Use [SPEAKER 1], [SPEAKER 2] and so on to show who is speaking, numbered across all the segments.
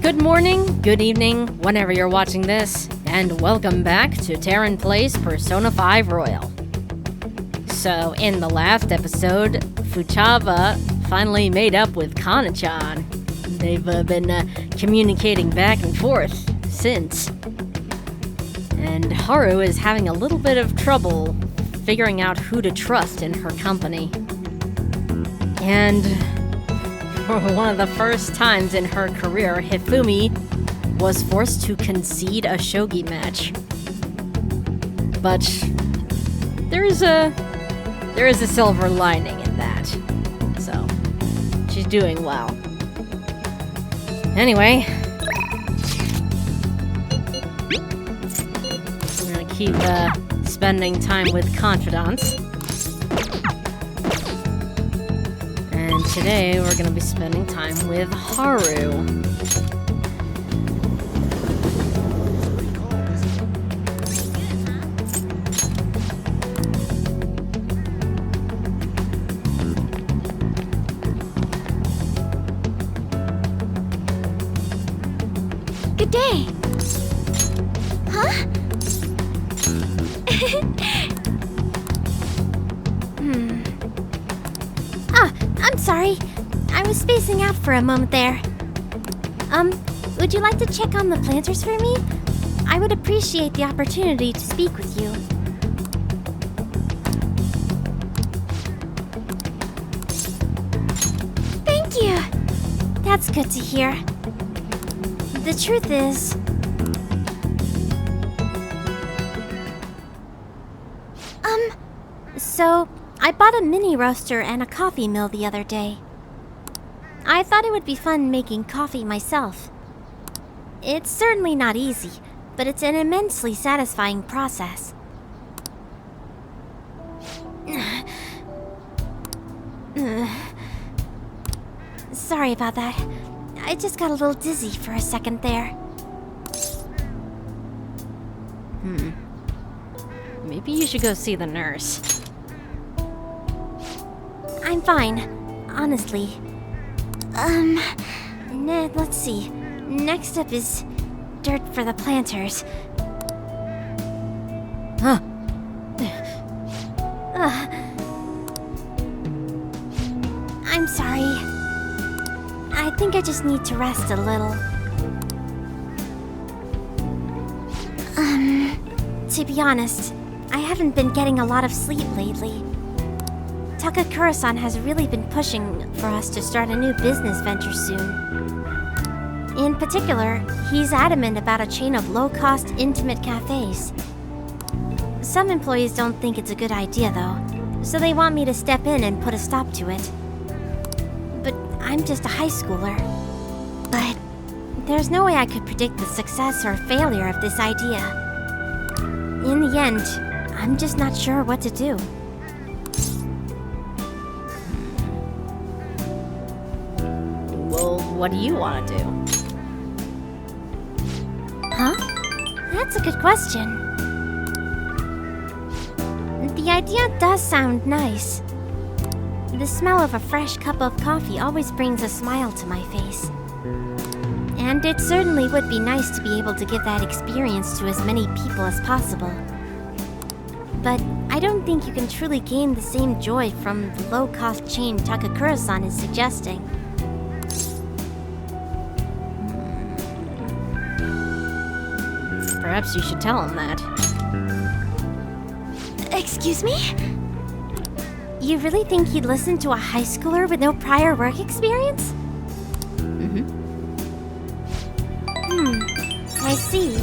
[SPEAKER 1] Good morning, good evening, whenever you're watching this, and welcome back to Taryn Plays Persona 5 Royal. So, in the last episode, Futaba finally made up with Kana-chan. They've been communicating back and forth since. And Haru is having a little bit of trouble figuring out who to trust in her company. And for one of the first times in her career, Hifumi was forced to concede a shogi match. But there is a silver lining in that. So, she's doing well. Anyway, we're gonna keep spending time with confidants. And today we're gonna be spending time with Haru.
[SPEAKER 2] Good day. Huh? I'm sorry. I was spacing out for a moment there. Would you like to check on the planters for me? I would appreciate the opportunity to speak with you. Thank you. That's good to hear. The truth is... So, I bought a mini roaster and a coffee mill the other day. I thought it would be fun making coffee myself. It's certainly not easy, but it's an immensely satisfying process. Sorry about that. I just got a little dizzy for a second there.
[SPEAKER 1] Maybe you should go see the nurse.
[SPEAKER 2] I'm fine, honestly. Let's see. Next up is dirt for the planters.
[SPEAKER 1] Huh.
[SPEAKER 2] I'm sorry. I think I just need to rest a little. To be honest, I haven't been getting a lot of sleep lately. Takakura-san has really been pushing for us to start a new business venture soon. In particular, he's adamant about a chain of low-cost, intimate cafes. Some employees don't think it's a good idea, though, so they want me to step in and put a stop to it. But I'm just a high schooler. But there's no way I could predict the success or failure of this idea. In the end, I'm just not sure what to do.
[SPEAKER 1] Well, what do you want to do?
[SPEAKER 2] Huh? That's a good question. The idea does sound nice. The smell of a fresh cup of coffee always brings a smile to my face. And it certainly would be nice to be able to give that experience to as many people as possible. But I don't think you can truly gain the same joy from the low-cost chain Takakura-san is suggesting.
[SPEAKER 1] Perhaps you should tell him that.
[SPEAKER 2] Excuse me? You really think he'd listen to a high schooler with no prior work experience? I see.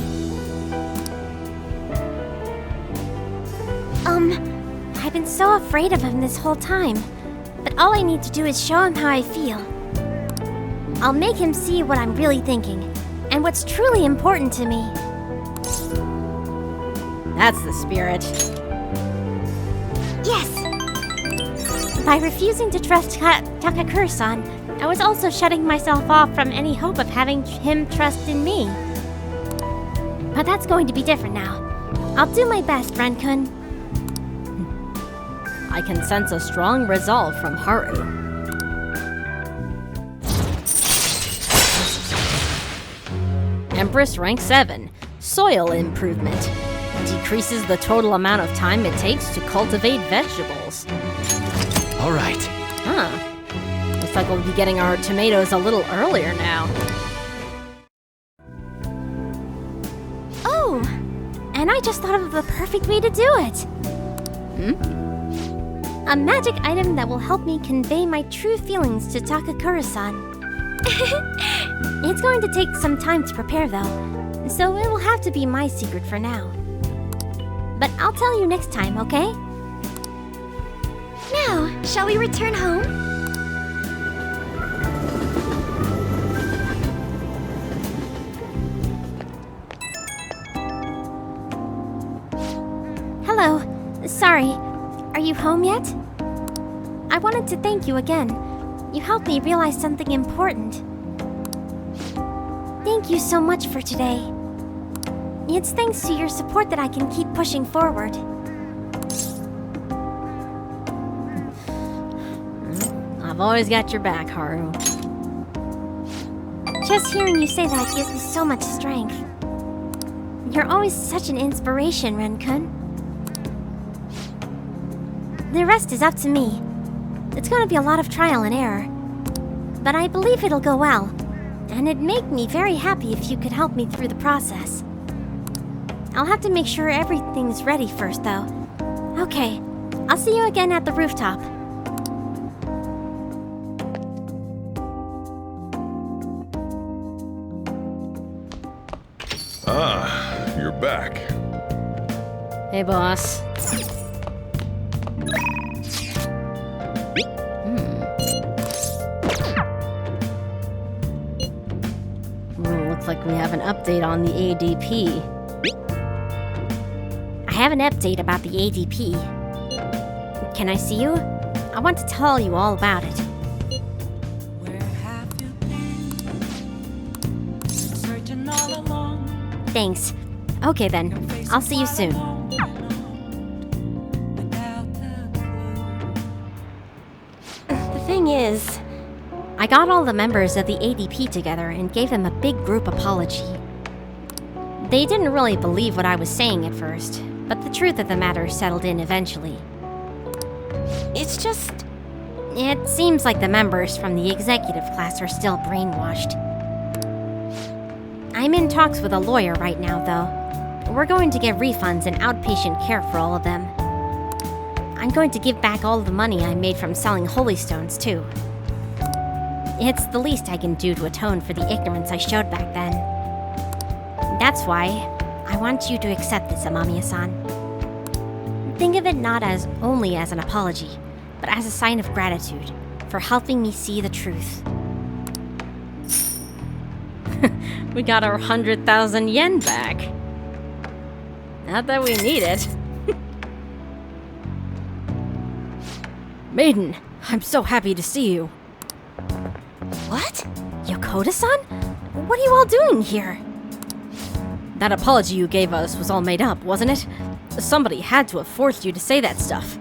[SPEAKER 2] I've been so afraid of him this whole time, but all I need to do is show him how I feel. I'll make him see what I'm really thinking, and what's truly important to me.
[SPEAKER 1] That's the spirit.
[SPEAKER 2] Yes! By refusing to trust Takakura-san, I was also shutting myself off from any hope of having him trust in me. But that's going to be different now. I'll do my best, Ren-kun.
[SPEAKER 1] I can sense a strong resolve from Haru. Empress Rank 7, Soil Improvement. Decreases the total amount of time it takes to cultivate vegetables.
[SPEAKER 3] All right.
[SPEAKER 1] Huh. Looks like we'll be getting our tomatoes a little earlier now.
[SPEAKER 2] Oh! And I just thought of the perfect way to do it! A magic item that will help me convey my true feelings to Takakura-san. It's going to take some time to prepare though, so it will have to be my secret for now. But I'll tell you next time, okay? Now, shall we return home? Hello. Sorry. Are you home yet? I wanted to thank you again. You helped me realize something important. Thank you so much for today. It's thanks to your support that I can keep pushing forward.
[SPEAKER 1] I've always got your back, Haru.
[SPEAKER 2] Just hearing you say that gives me so much strength. You're always such an inspiration, Ren-kun. The rest is up to me. It's going to be a lot of trial and error. But I believe it'll go well. And it'd make me very happy if you could help me through the process. I'll have to make sure everything's ready first, though. Okay, I'll see you again at the rooftop.
[SPEAKER 4] Ah, you're back.
[SPEAKER 1] Hey, boss. Looks like we have an update on the ADP.
[SPEAKER 2] I have an update about the ADP. Can I see you? I want to tell you all about it. Thanks. Okay then, I'll see you soon. The thing is, I got all the members of the ADP together and gave them a big group apology. They didn't really believe what I was saying at first, but the truth of the matter settled in eventually. It's just... it seems like the members from the executive class are still brainwashed. I'm in talks with a lawyer right now, though. We're going to get refunds and outpatient care for all of them. I'm going to give back all the money I made from selling holy stones, too. It's the least I can do to atone for the ignorance I showed back then. That's why I want you to accept this, Amamiya-san. Think of it not as only as an apology, but as a sign of gratitude for helping me see the truth.
[SPEAKER 1] We got our 100,000 yen back. Not that we need it. Maiden, I'm so happy to see you.
[SPEAKER 2] What? Yokota-san? What are you all doing here?
[SPEAKER 1] That apology you gave us was all made up, wasn't it? Somebody had to have forced you to say that stuff.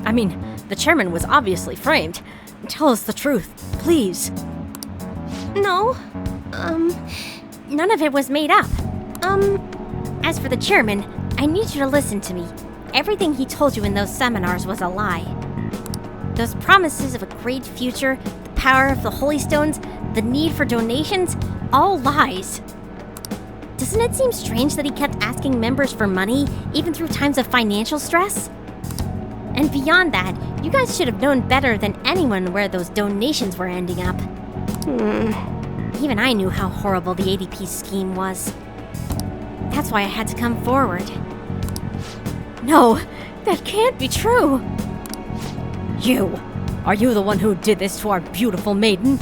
[SPEAKER 1] I mean, the chairman was obviously framed. Tell us the truth, please.
[SPEAKER 2] No. None of it was made up. As for the chairman, I need you to listen to me. Everything he told you in those seminars was a lie. Those promises of a great future, the power of the holy stones, the need for donations, all lies. Doesn't it seem strange that he kept asking members for money, even through times of financial stress? And beyond that, you guys should have known better than anyone where those donations were ending up. Even I knew how horrible the ADP scheme was. That's why I had to come forward.
[SPEAKER 1] No, that can't be true. Are you the one who did this to our beautiful maiden?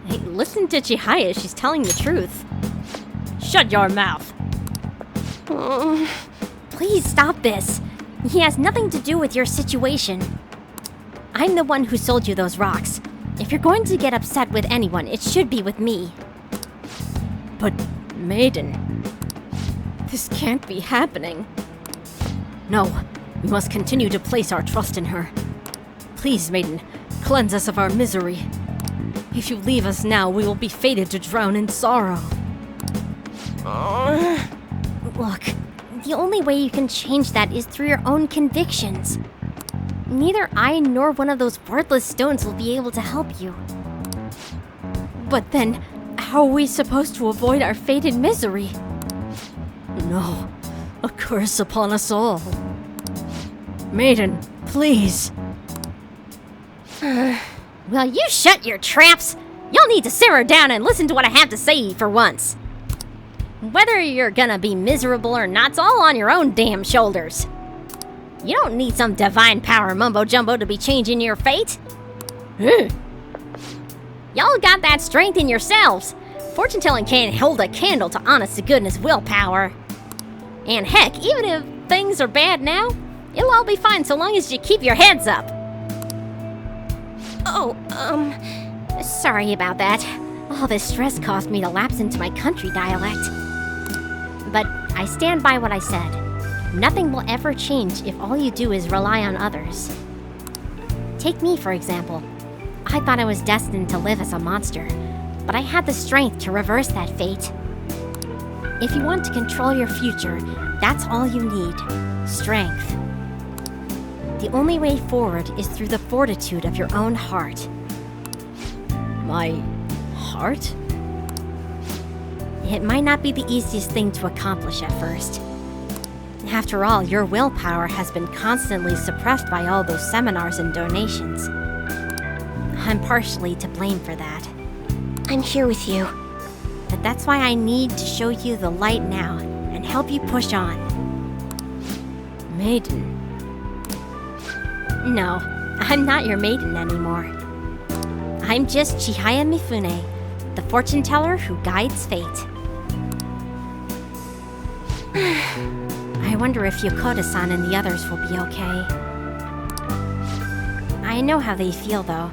[SPEAKER 1] Hey, listen to Chihaya, she's telling the truth. Shut your mouth.
[SPEAKER 2] Please stop this. He has nothing to do with your situation. I'm the one who sold you those rocks. If you're going to get upset with anyone, it should be with me.
[SPEAKER 1] But, Maiden, this can't be happening. No, we must continue to place our trust in her. Please, Maiden, cleanse us of our misery. If you leave us now, we will be fated to drown in sorrow.
[SPEAKER 2] Look, the only way you can change that is through your own convictions. Neither I nor one of those worthless stones will be able to help you.
[SPEAKER 1] But then, how are we supposed to avoid our fate in misery? No, a curse upon us all. Maiden, please.
[SPEAKER 2] Will you shut your traps? Y'all need to simmer down and listen to what I have to say for once. Whether you're gonna be miserable or not's all on your own damn shoulders. You don't need some divine power mumbo-jumbo to be changing your fate. Y'all got that strength in yourselves. Fortune-telling can't hold a candle to honest-to-goodness willpower. And heck, even if things are bad now, it'll all be fine so long as you keep your heads up. Oh, sorry about that. All this stress caused me to lapse into my country dialect. But I stand by what I said. Nothing will ever change if all you do is rely on others. Take me, for example. I thought I was destined to live as a monster, but I had the strength to reverse that fate. If you want to control your future, that's all you need. Strength. The only way forward is through the fortitude of your own heart.
[SPEAKER 1] My heart?
[SPEAKER 2] It might not be the easiest thing to accomplish at first. After all, your willpower has been constantly suppressed by all those seminars and donations. I'm partially to blame for that. I'm here with you. But that's why I need to show you the light now and help you push on.
[SPEAKER 1] Maiden.
[SPEAKER 2] No, I'm not your maiden anymore. I'm just Chihaya Mifune, the fortune teller who guides fate. I wonder if Yokota-san and the others will be okay. I know how they feel, though.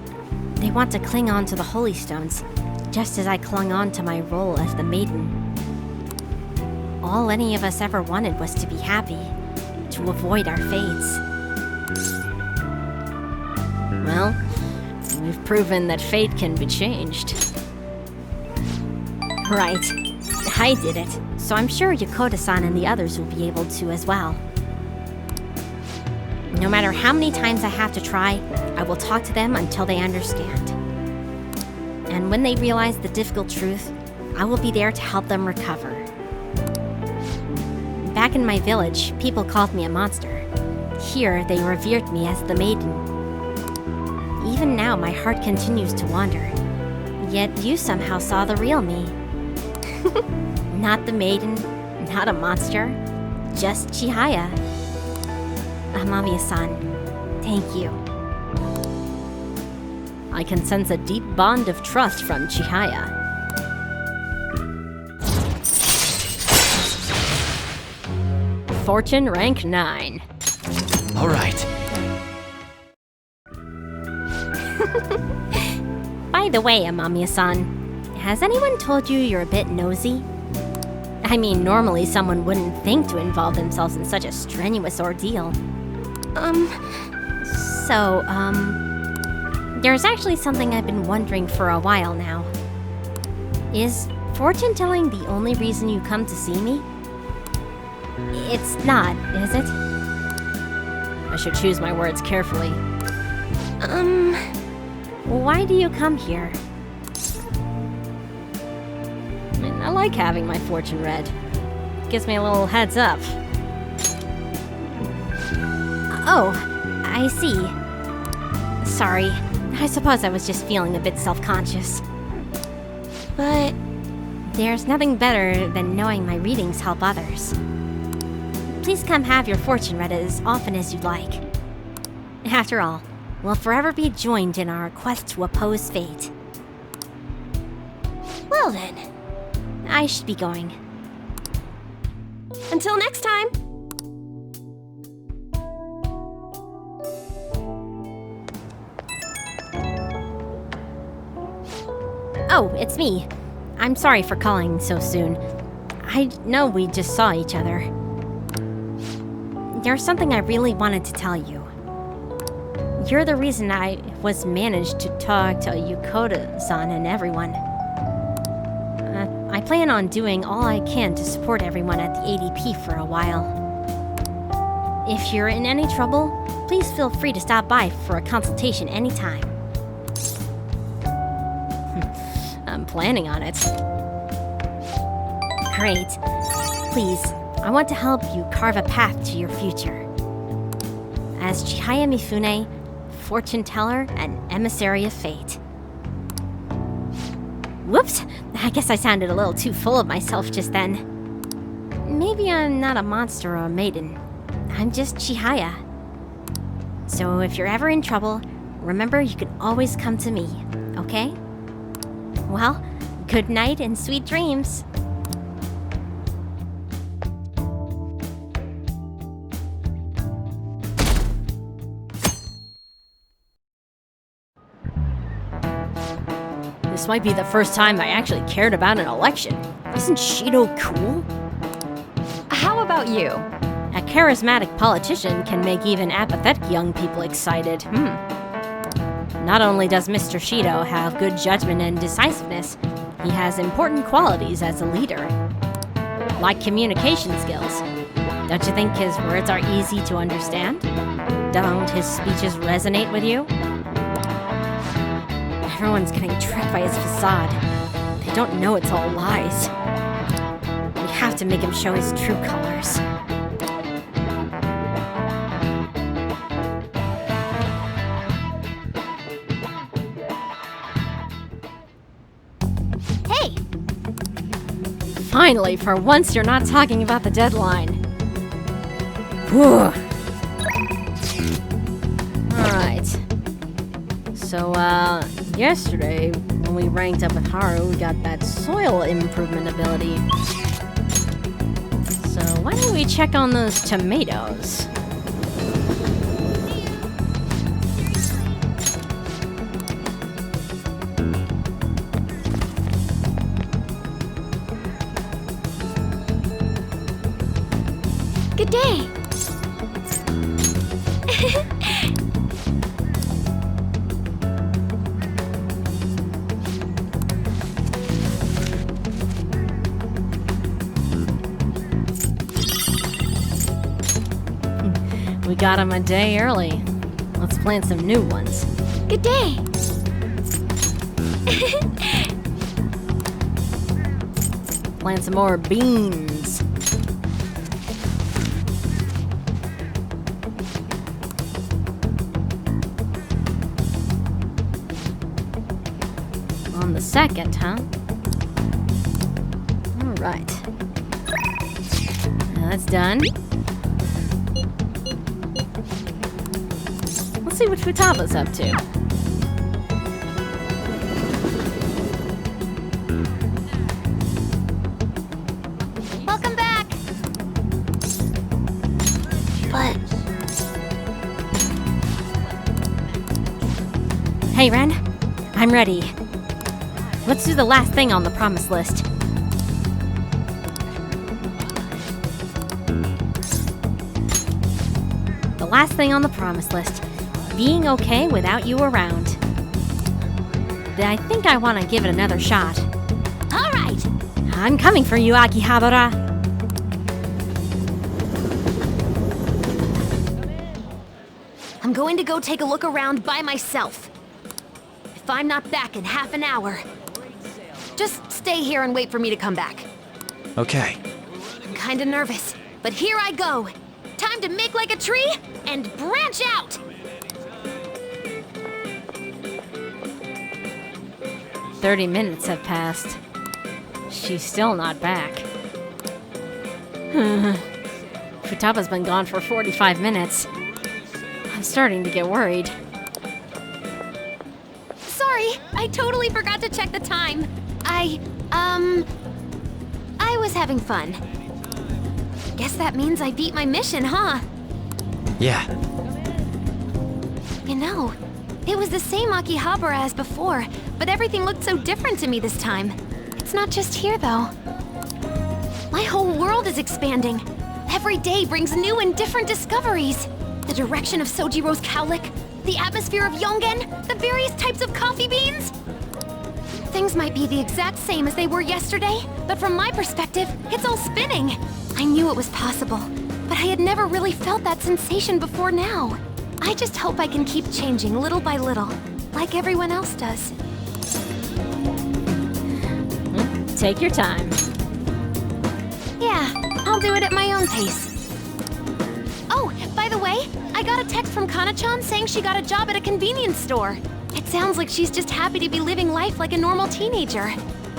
[SPEAKER 2] They want to cling on to the holy stones, just as I clung on to my role as the maiden. All any of us ever wanted was to be happy, to avoid our fates.
[SPEAKER 1] Well, we've proven that fate can be changed.
[SPEAKER 2] Right. I did it, so I'm sure Yokota-san and the others will be able to as well. No matter how many times I have to try, I will talk to them until they understand. And when they realize the difficult truth, I will be there to help them recover. Back in my village, people called me a monster. Here, they revered me as the maiden. Even now, my heart continues to wander. Yet you somehow saw the real me. Not the maiden, not a monster, just Chihaya. Amamiya-san, thank you.
[SPEAKER 1] I can sense a deep bond of trust from Chihaya. Fortune rank 9.
[SPEAKER 3] All right.
[SPEAKER 2] By the way, Amamiya-san, has anyone told you you're a bit nosy? I mean, normally someone wouldn't think to involve themselves in such a strenuous ordeal. There's actually something I've been wondering for a while now. Is fortune-telling the only reason you come to see me? It's not, is it?
[SPEAKER 1] I should choose my words carefully.
[SPEAKER 2] Why do you come here?
[SPEAKER 1] I like having my fortune read. Gives me a little heads up.
[SPEAKER 2] Oh, I see. Sorry, I suppose I was just feeling a bit self-conscious. But there's nothing better than knowing my readings help others. Please come have your fortune read as often as you'd like. After all, we'll forever be joined in our quest to oppose fate. Well then, I should be going. Until next time! Oh, it's me. I'm sorry for calling so soon. I know we just saw each other. There's something I really wanted to tell you. You're the reason I was managed to talk to Yukota-san and everyone. I plan on doing all I can to support everyone at the ADP for a while. If you're in any trouble, please feel free to stop by for a consultation anytime. I'm planning on it. Great. Please, I want to help you carve a path to your future. As Chihaya Mifune, fortune teller and emissary of fate. Whoops! I guess I sounded a little too full of myself just then. Maybe I'm not a monster or a maiden. I'm just Chihaya. So if you're ever in trouble, remember you can always come to me, okay? Well, good night and sweet dreams.
[SPEAKER 1] This might be the first time I actually cared about an election. Isn't Shido cool?
[SPEAKER 5] How about you?
[SPEAKER 1] A charismatic politician can make even apathetic young people excited. Not only does Mr. Shido have good judgment and decisiveness, he has important qualities as a leader. Like communication skills. Don't you think his words are easy to understand? Don't his speeches resonate with you? Everyone's getting tricked by his facade. They don't know it's all lies. We have to make him show his true colors.
[SPEAKER 2] Hey!
[SPEAKER 1] Finally, for once you're not talking about the deadline. Whew. Alright. So, yesterday, when we ranked up with Haru, we got that soil improvement ability. So why don't we check on those tomatoes?
[SPEAKER 2] Good day!
[SPEAKER 1] We got him a day early. Let's plant some new ones.
[SPEAKER 2] Good day!
[SPEAKER 1] Plant some more beans. On the second, huh? Alright. Now that's done. Let's see what Futaba's up to.
[SPEAKER 2] Welcome back! But...
[SPEAKER 1] Hey, Ren. I'm ready. Let's do the last thing on the promise list. The last thing on the promise list. Being okay without you around. I think I want to give it another shot.
[SPEAKER 2] All right!
[SPEAKER 1] I'm coming for you, Akihabara.
[SPEAKER 5] I'm going to go take a look around by myself. If I'm not back in half an hour, just stay here and wait for me to come back.
[SPEAKER 3] Okay.
[SPEAKER 5] I'm kinda nervous, but here I go. Time to make like a tree and branch out!
[SPEAKER 1] 30 minutes have passed. She's still not back. Futaba's been gone for 45 minutes. I'm starting to get worried.
[SPEAKER 5] Sorry, I totally forgot to check the time. I was having fun. Guess that means I beat my mission, huh?
[SPEAKER 3] Yeah.
[SPEAKER 5] You know, it was the same Akihabara as before, but everything looked so different to me this time. It's not just here, though. My whole world is expanding. Every day brings new and different discoveries. The direction of Sojiro's cowlick, The atmosphere of Yongen? The various types of coffee beans? Things might be the exact same as they were yesterday, but from my perspective, it's all spinning. I knew it was possible, but I had never really felt that sensation before now. I just hope I can keep changing little by little, like everyone else does.
[SPEAKER 1] Take your time.
[SPEAKER 5] Yeah, I'll do it at my own pace. Oh, by the way, I got a text from Kana-chan saying she got a job at a convenience store. It sounds like she's just happy to be living life like a normal teenager.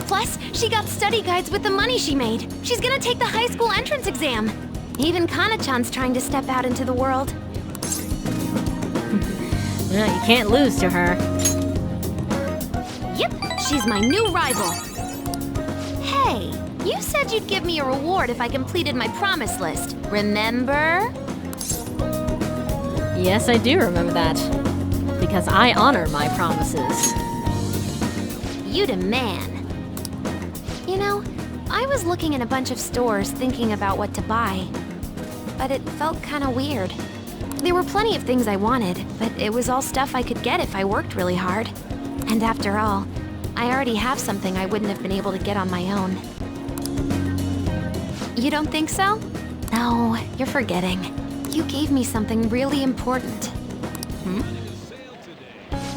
[SPEAKER 5] Plus, she got study guides with the money she made. She's gonna take the high school entrance exam. Even Kana-chan's trying to step out into the world.
[SPEAKER 1] You can't lose to her.
[SPEAKER 5] Yep, she's my new rival. Hey, you said you'd give me a reward if I completed my promise list, remember?
[SPEAKER 1] Yes, I do remember that. Because I honor my promises.
[SPEAKER 5] You the man. You know, I was looking in a bunch of stores thinking about what to buy. But it felt kinda weird. There were plenty of things I wanted, but it was all stuff I could get if I worked really hard. And after all, I already have something I wouldn't have been able to get on my own. You don't think so? No, you're forgetting. You gave me something really important.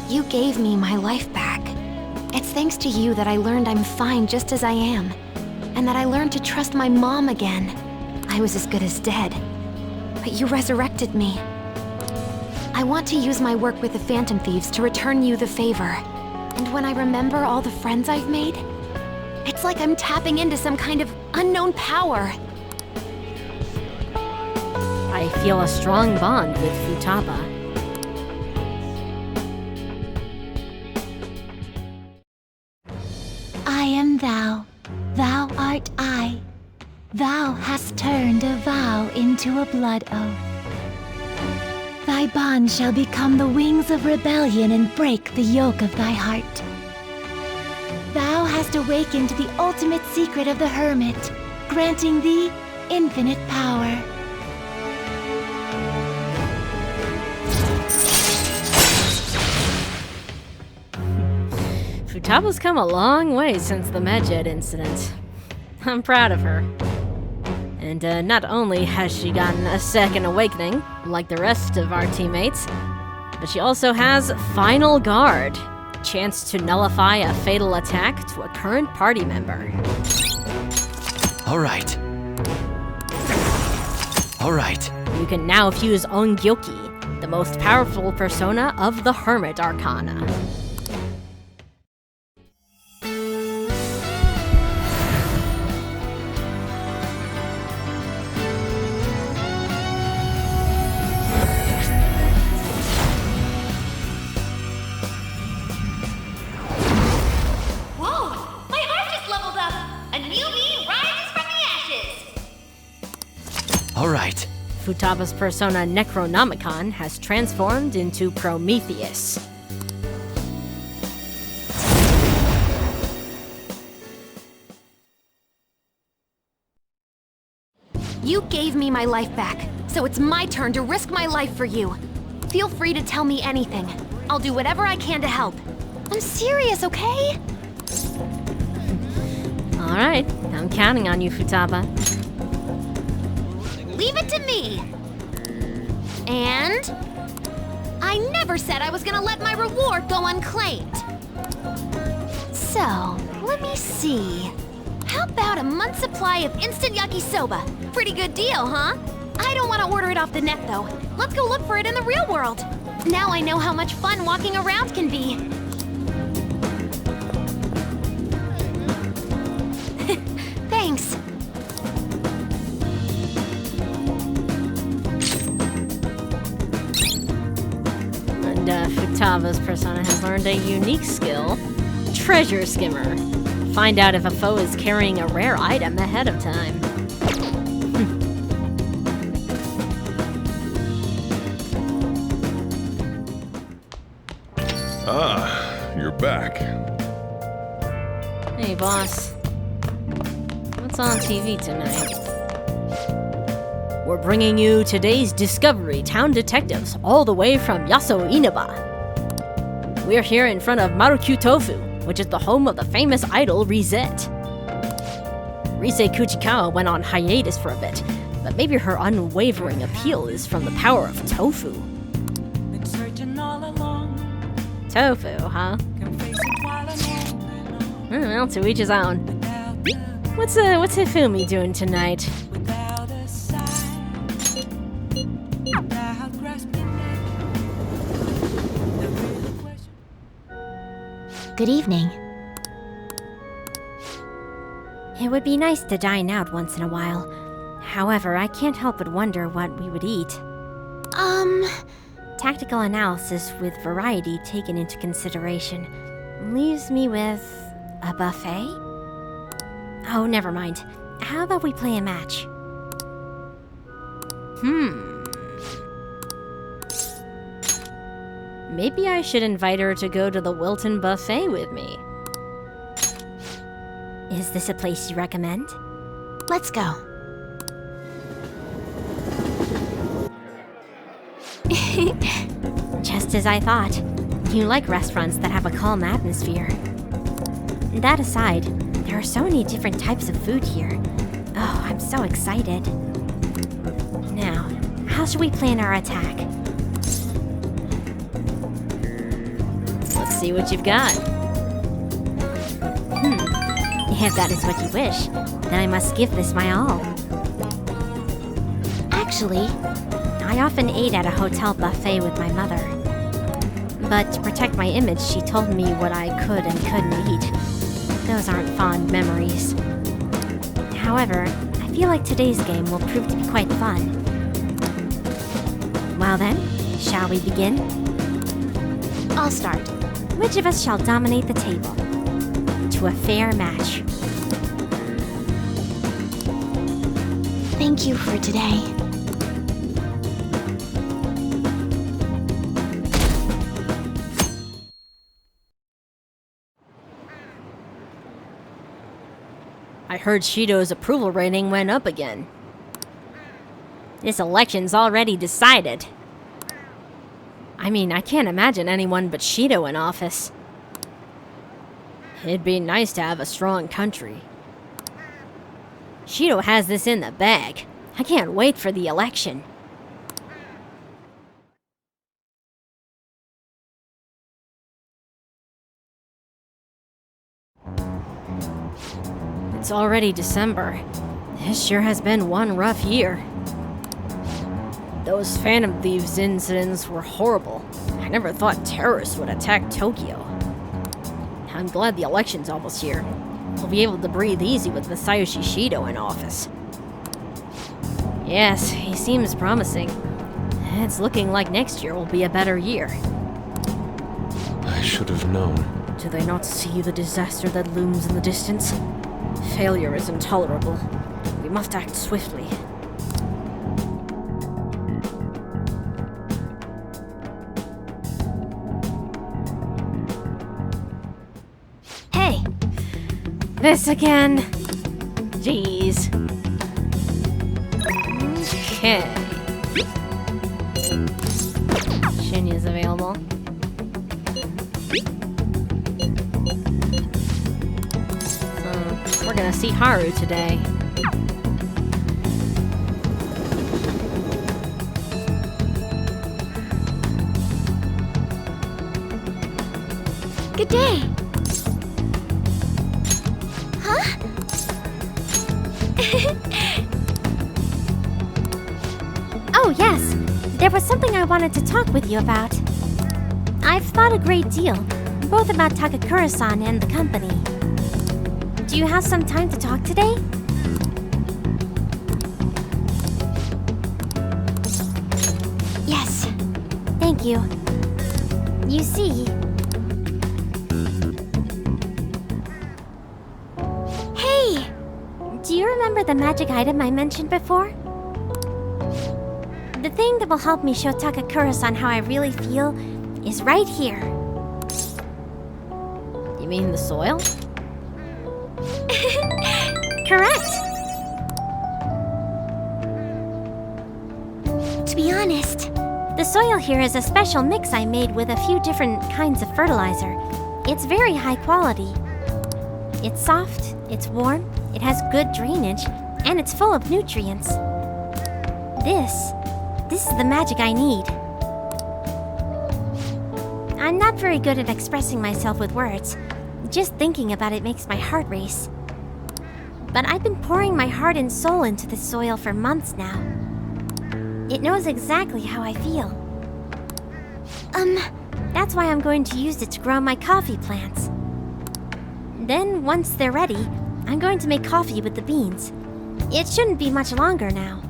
[SPEAKER 5] You gave me my life back. It's thanks to you that I learned I'm fine just as I am. And that I learned to trust my mom again. I was as good as dead. But you resurrected me. I want to use my work with the Phantom Thieves to return you the favor. And when I remember all the friends I've made, it's like I'm tapping into some kind of unknown power.
[SPEAKER 1] I feel a strong bond with Futaba.
[SPEAKER 6] I am thou, thou art I. Thou hast turned a vow into a blood oath. Thy bond shall become the wings of rebellion and break the yoke of thy heart. Thou hast awakened the ultimate secret of the Hermit, granting thee infinite power.
[SPEAKER 1] Futaba's come a long way since the Medjed incident. I'm proud of her. And not only has she gotten a second awakening, like the rest of our teammates, but she also has Final Guard, chance to nullify a fatal attack to a current party member.
[SPEAKER 3] All right. All right.
[SPEAKER 1] You can now fuse Ongyoki, the most powerful persona of the Hermit Arcana.
[SPEAKER 3] All right.
[SPEAKER 1] Futaba's persona Necronomicon has transformed into Prometheus.
[SPEAKER 5] You gave me my life back, so it's my turn to risk my life for you. Feel free to tell me anything. I'll do whatever I can to help. I'm serious, okay?
[SPEAKER 1] Alright, I'm counting on you, Futaba.
[SPEAKER 5] Leave it to me! And... I never said I was gonna let my reward go unclaimed. So, let me see. How about a month's supply of instant yakisoba? Pretty good deal, huh? I don't want to order it off the net, though. Let's go look for it in the real world. Now I know how much fun walking around can be. Thanks.
[SPEAKER 1] And Futaba's persona has learned a unique skill, Treasure Skimmer. Find out if a foe is carrying a rare item ahead of time.
[SPEAKER 4] Ah, you're back.
[SPEAKER 1] Hey, boss. What's on TV tonight? We're bringing you today's Discovery Town Detectives, all the way from Yaso Inaba. We're here in front of Marukyu Tofu, which is the home of the famous idol Risette. Rise Kuchikawa went on hiatus for a bit, but maybe her unwavering appeal is from the power of tofu. Tofu, huh? Well, to each his own. What's Hifumi doing tonight?
[SPEAKER 6] Good evening.
[SPEAKER 2] It would be nice to dine out once in a while. However, I can't help but wonder what we would eat. Tactical analysis with variety taken into consideration leaves me with a buffet? Oh, never mind. How about we play a match?
[SPEAKER 1] Maybe I should invite her to go to the Wilton buffet with me.
[SPEAKER 2] Is this a place you recommend?
[SPEAKER 5] Let's go.
[SPEAKER 2] Just as I thought. You like restaurants that have a calm atmosphere. That aside, there are so many different types of food here. Oh, I'm so excited. Now, how should we plan our attack?
[SPEAKER 1] Let's see what you've got.
[SPEAKER 2] If that is what you wish, then I must give this my all.
[SPEAKER 5] Actually,
[SPEAKER 2] I often ate at a hotel buffet with my mother. But to protect my image, she told me what I could and couldn't eat. Those aren't fond memories. However, I feel like today's game will prove to be quite fun. Well then, shall we begin?
[SPEAKER 5] I'll start.
[SPEAKER 2] Which of us shall dominate the table? To a fair match.
[SPEAKER 5] Thank you for today.
[SPEAKER 1] I heard Shido's approval rating went up again.
[SPEAKER 2] This election's already decided.
[SPEAKER 1] I mean, I can't imagine anyone but Shido in office. It'd be nice to have a strong country.
[SPEAKER 2] Shido has this in the bag. I can't wait for the election.
[SPEAKER 1] It's already December. This sure has been one rough year. Those Phantom Thieves incidents were horrible. I never thought terrorists would attack Tokyo. I'm glad the election's almost here. We'll be able to breathe easy with Masayoshi Shido in office. Yes, he seems promising. It's looking like next year will be a better year.
[SPEAKER 4] I should have known.
[SPEAKER 1] Do they not see the disaster that looms in the distance? Failure is intolerable. We must act swiftly.
[SPEAKER 2] Hey!
[SPEAKER 1] This again? Jeez. Okay. Shinya's available. So, we're gonna see Haru today.
[SPEAKER 5] Good day.
[SPEAKER 2] Oh, yes. There was something I wanted to talk with you about. I've thought a great deal, both about Takakura-san and the company. Do you have some time to talk today?
[SPEAKER 5] Yes.
[SPEAKER 2] Thank you. You see... Hey! Do you remember the magic item I mentioned before? The thing that will help me show Takakura-san how I really feel is right here.
[SPEAKER 1] You mean the soil?
[SPEAKER 2] Correct! soil here is a special mix I made with a few different kinds of fertilizer. It's very high quality. It's soft, it's warm, it has good drainage, and it's full of nutrients. This is the magic I need. I'm not very good at expressing myself with words. Just thinking about it makes my heart race. But I've been pouring my heart and soul into this soil for months now. It knows exactly how I feel. That's why I'm going to use it to grow my coffee plants. Then, once they're ready, I'm going to make coffee with the beans. It shouldn't be much longer now.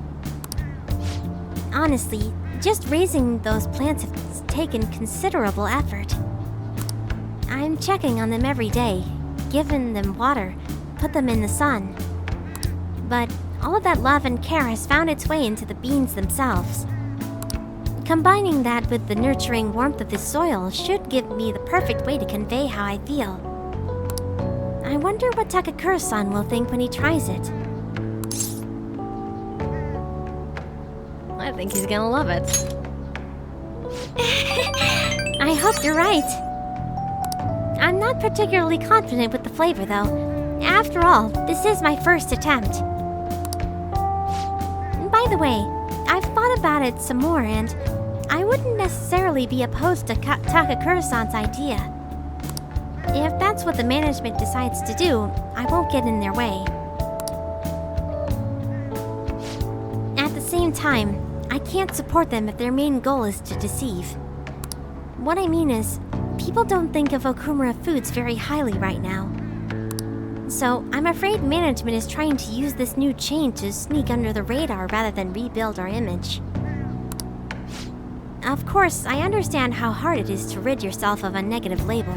[SPEAKER 2] Honestly, just raising those plants has taken considerable effort. I'm checking on them every day, giving them water, put them in the sun. But all of that love and care has found its way into the beans themselves. Combining that with the nurturing warmth of this soil should give me the perfect way to convey how I feel. I wonder what Takakura-san will think when he tries it.
[SPEAKER 1] I think he's gonna love it.
[SPEAKER 2] I hope you're right. I'm not particularly confident with the flavor, though. After all, this is my first attempt. By the way, I've thought about it some more, and I wouldn't necessarily be opposed to Takakura-san's idea. If that's what the management decides to do, I won't get in their way. At the same time, I can't support them if their main goal is to deceive. What I mean is, people don't think of Okumura Foods very highly right now. So, I'm afraid management is trying to use this new chain to sneak under the radar rather than rebuild our image. Of course, I understand how hard it is to rid yourself of a negative label.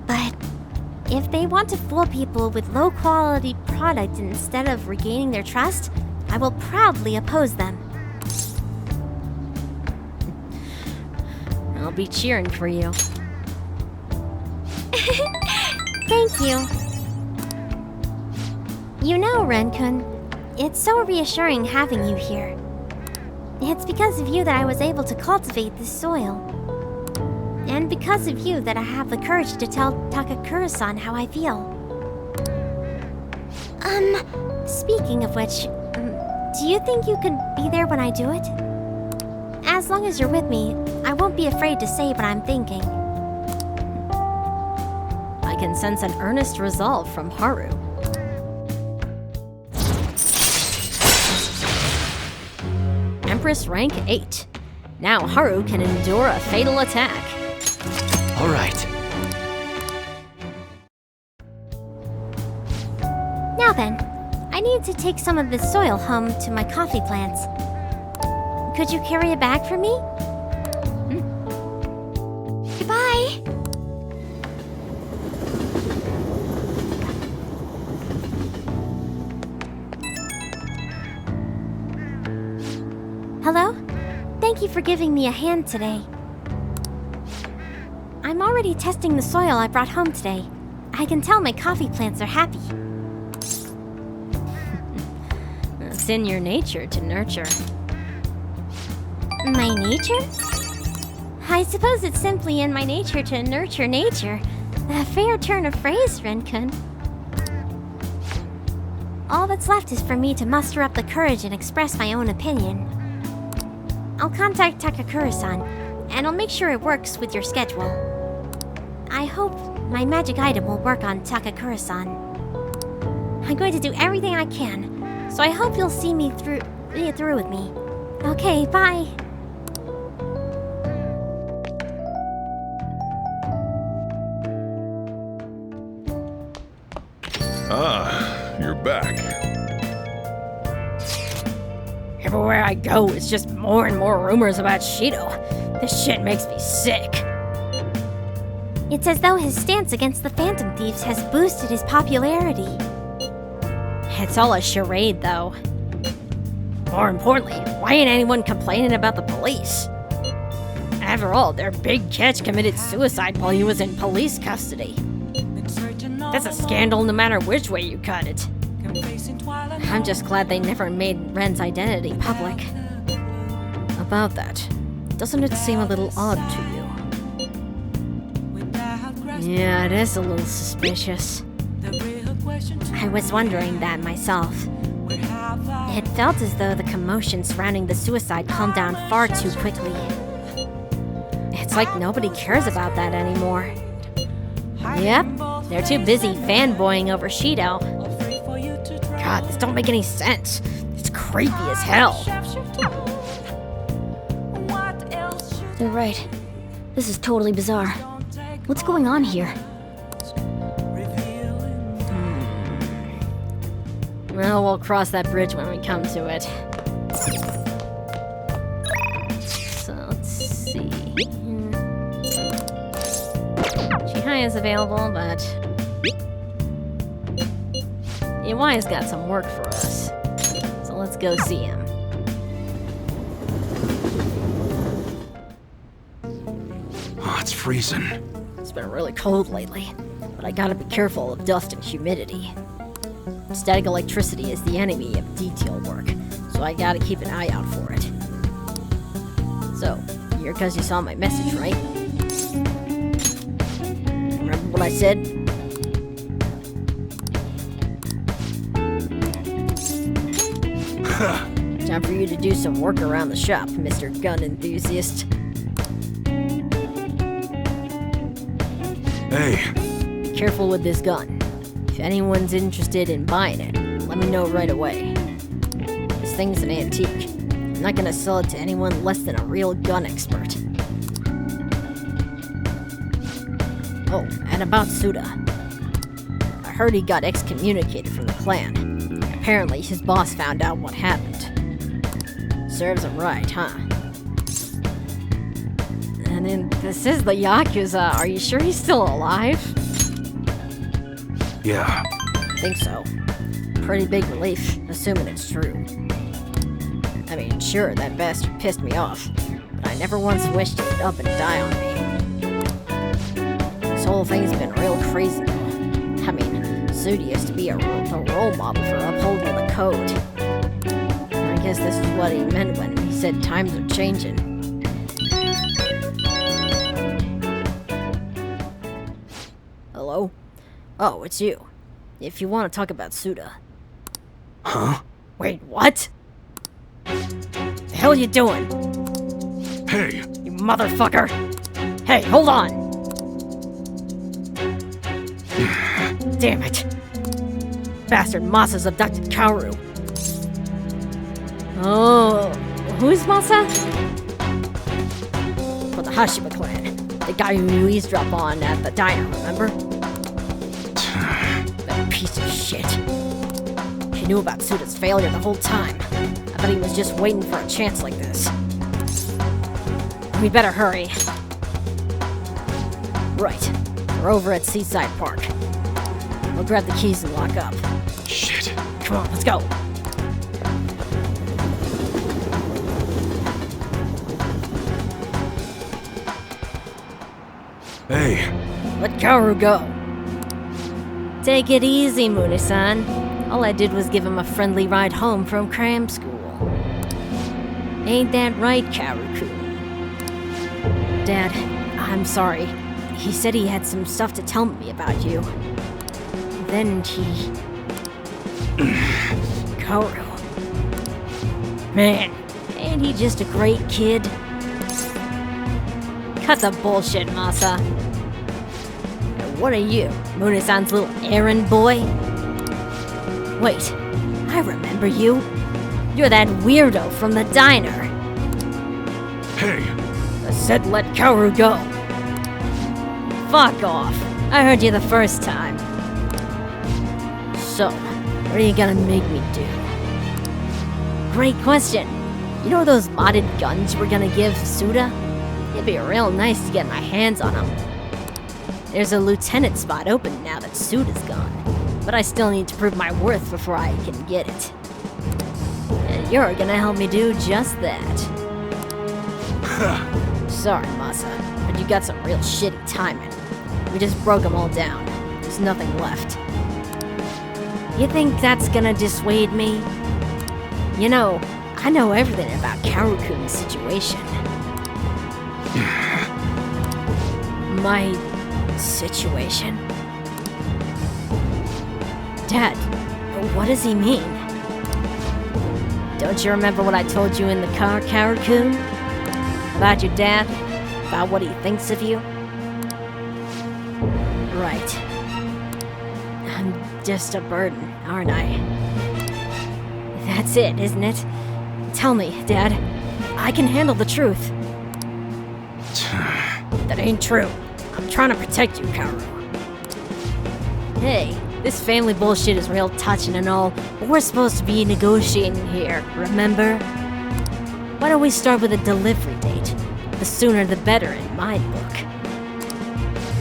[SPEAKER 2] But if they want to fool people with low-quality product instead of regaining their trust, I will proudly oppose them.
[SPEAKER 1] I'll be cheering for you.
[SPEAKER 2] Thank you. You know, Ren-kun, it's so reassuring having you here. It's because of you that I was able to cultivate this soil. And because of you that I have the courage to tell Takakura-san how I feel. Speaking of which, do you think you could be there when I do it? As long as you're with me, I won't be afraid to say what I'm thinking.
[SPEAKER 1] I can sense an earnest resolve from Haru. Empress Rank 8. Now Haru can endure a fatal attack.
[SPEAKER 3] All right.
[SPEAKER 2] Now then, I need to take some of this soil home to my coffee plants. Could you carry a bag for me?
[SPEAKER 5] Goodbye!
[SPEAKER 2] Hello? Thank you for giving me a hand today. I'm already testing the soil I brought home today. I can tell my coffee plants are happy.
[SPEAKER 1] It's in your nature to nurture.
[SPEAKER 2] My nature? I suppose it's simply in my nature to nurture nature. A fair turn of phrase, Ren-kun. All that's left is for me to muster up the courage and express my own opinion. I'll contact Takakura-san, and I'll make sure it works with your schedule. I hope my magic item will work on Takakura-san. I'm going to do everything I can, so I hope you'll see me through with me. Okay, bye!
[SPEAKER 4] Ah, you're back.
[SPEAKER 1] Everywhere I go, it's just more and more rumors about Shido. This shit makes me sick.
[SPEAKER 2] It's as though his stance against the Phantom Thieves has boosted his popularity.
[SPEAKER 1] It's all a charade, though. More importantly, why ain't anyone complaining about the police? After all, their big catch committed suicide while he was in police custody. That's a scandal no matter which way you cut it. I'm just glad they never made Ren's identity public. About that, Doesn't it seem a little odd to you? Yeah, it is a little suspicious.
[SPEAKER 2] I was wondering that myself. It felt as though the commotion surrounding the suicide calmed down far too quickly.
[SPEAKER 1] It's like nobody cares about that anymore. Yep, they're too busy fanboying over Shido. God, this don't make any sense. It's creepy as hell.
[SPEAKER 5] They're right. This is totally bizarre. What's going on here?
[SPEAKER 1] Well, we'll cross that bridge when we come to it. So, let's see. Chihaya is available, but Iwai's got some work for us. So let's go see him.
[SPEAKER 3] Oh, it's freezing.
[SPEAKER 1] It's been really cold lately, but I gotta be careful of dust and humidity. Static electricity is the enemy of detail work, so I gotta keep an eye out for it. So, you're because you saw my message, right? Remember what I said? Time for you to do some work around the shop, Mr. Gun Enthusiast.
[SPEAKER 3] Hey,
[SPEAKER 1] Be careful with this gun. If anyone's interested in buying it, let me know right away. This thing's an antique. I'm not gonna sell it to anyone less than a real gun expert. Oh, and about Suda. I heard he got excommunicated from the clan. Apparently, his boss found out what happened. Serves him right, huh? And then, this is the Yakuza. Are you sure he's still alive?
[SPEAKER 3] yeah.
[SPEAKER 1] Think so. Pretty big relief, assuming it's true. I mean, sure, that bastard pissed me off, but I never once wished he'd up and die on me. This whole thing's been real crazy, though. I mean, Suda used to be a role model for upholding the code. I guess this is what he meant when he said times are changing. Hello? Oh, it's you. If you want to talk about Suda.
[SPEAKER 3] Huh?
[SPEAKER 1] Wait, what? The hell you doing?
[SPEAKER 3] Hey,
[SPEAKER 1] You motherfucker! Hey, hold on! Damn it! Bastard Masa's abducted Kaoru. Oh, who's Masa? From the Hashiba clan. The guy who you eavesdropped on at the diner, remember? That piece of shit. He knew about Suda's failure the whole time. I bet he was just waiting for a chance like this. We better hurry. Right. We're over at Seaside Park. We'll grab the keys and lock up.
[SPEAKER 3] shit.
[SPEAKER 1] Come on, let's go.
[SPEAKER 3] Hey,
[SPEAKER 1] Let Kaoru go. Take it easy, Mune-san. All I did was give him a friendly ride home from cram school. Ain't that right, Kaoru-kun? Dad, I'm sorry. He said he had some stuff to tell me about you. Then he... Kaoru. Man, ain't he just a great kid? Cut the bullshit, Masa. And what are you, Mune-san's little errand boy? Wait, I remember you. You're that weirdo from the diner.
[SPEAKER 3] hey,
[SPEAKER 1] I said let Kaoru go. Fuck off. I heard you the first time. So, what are you gonna make me do? Great question. You know those modded guns you were gonna give Suda? It'd be real nice to get my hands on them. There's a lieutenant spot open now that Suda's gone, but I still need to prove my worth before I can get it. And you're gonna help me do just that. Sorry, Masa, but you got some real shitty timing. We just broke them all down. There's nothing left. You think that's gonna dissuade me? You know, I know everything about Kaoru-kun's situation. My situation? Dad, what does he mean? Don't you remember what I told you in the car, Karakun? About your dad? About what he thinks of you? Right. I'm just a burden, aren't I? That's it, isn't it? Tell me, Dad. I can handle the truth. That ain't true. I'm trying to protect you, Haru. Hey, this family bullshit is real touching and all, but we're supposed to be negotiating here, remember? Why don't we start with a delivery date? The sooner the better in my book.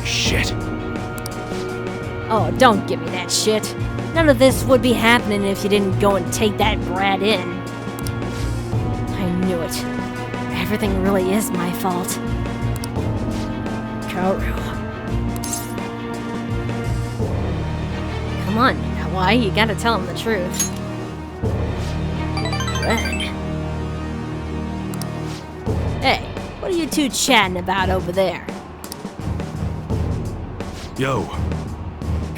[SPEAKER 3] Shit.
[SPEAKER 1] Oh, don't give me that shit. None of this would be happening if you didn't go and take that brat in. I knew it. Everything really is my fault. Haru. Come on, Iwai, you gotta tell him the truth. Ren. Hey, what are you two chatting about over there?
[SPEAKER 3] Yo.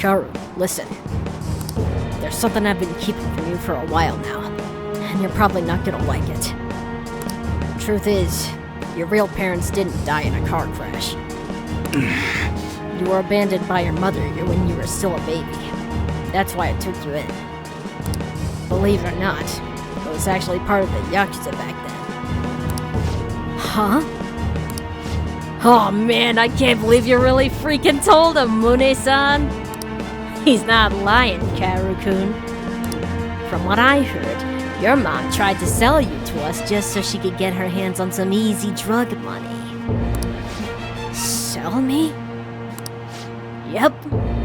[SPEAKER 1] Haru, listen. There's something I've been keeping from you for a while now, and you're probably not gonna like it. Truth is, your real parents didn't die in a car crash. You were abandoned by your mother when you were still a baby. That's why I took you in. Believe it or not, I was actually part of the Yakuza back then. Huh? Oh man, I can't believe you really freaking told him, Mune-san! He's not lying, Karu-kun. From what I heard, your mom tried to sell you to us just so she could get her hands on some easy drug money. Sell me? Yep,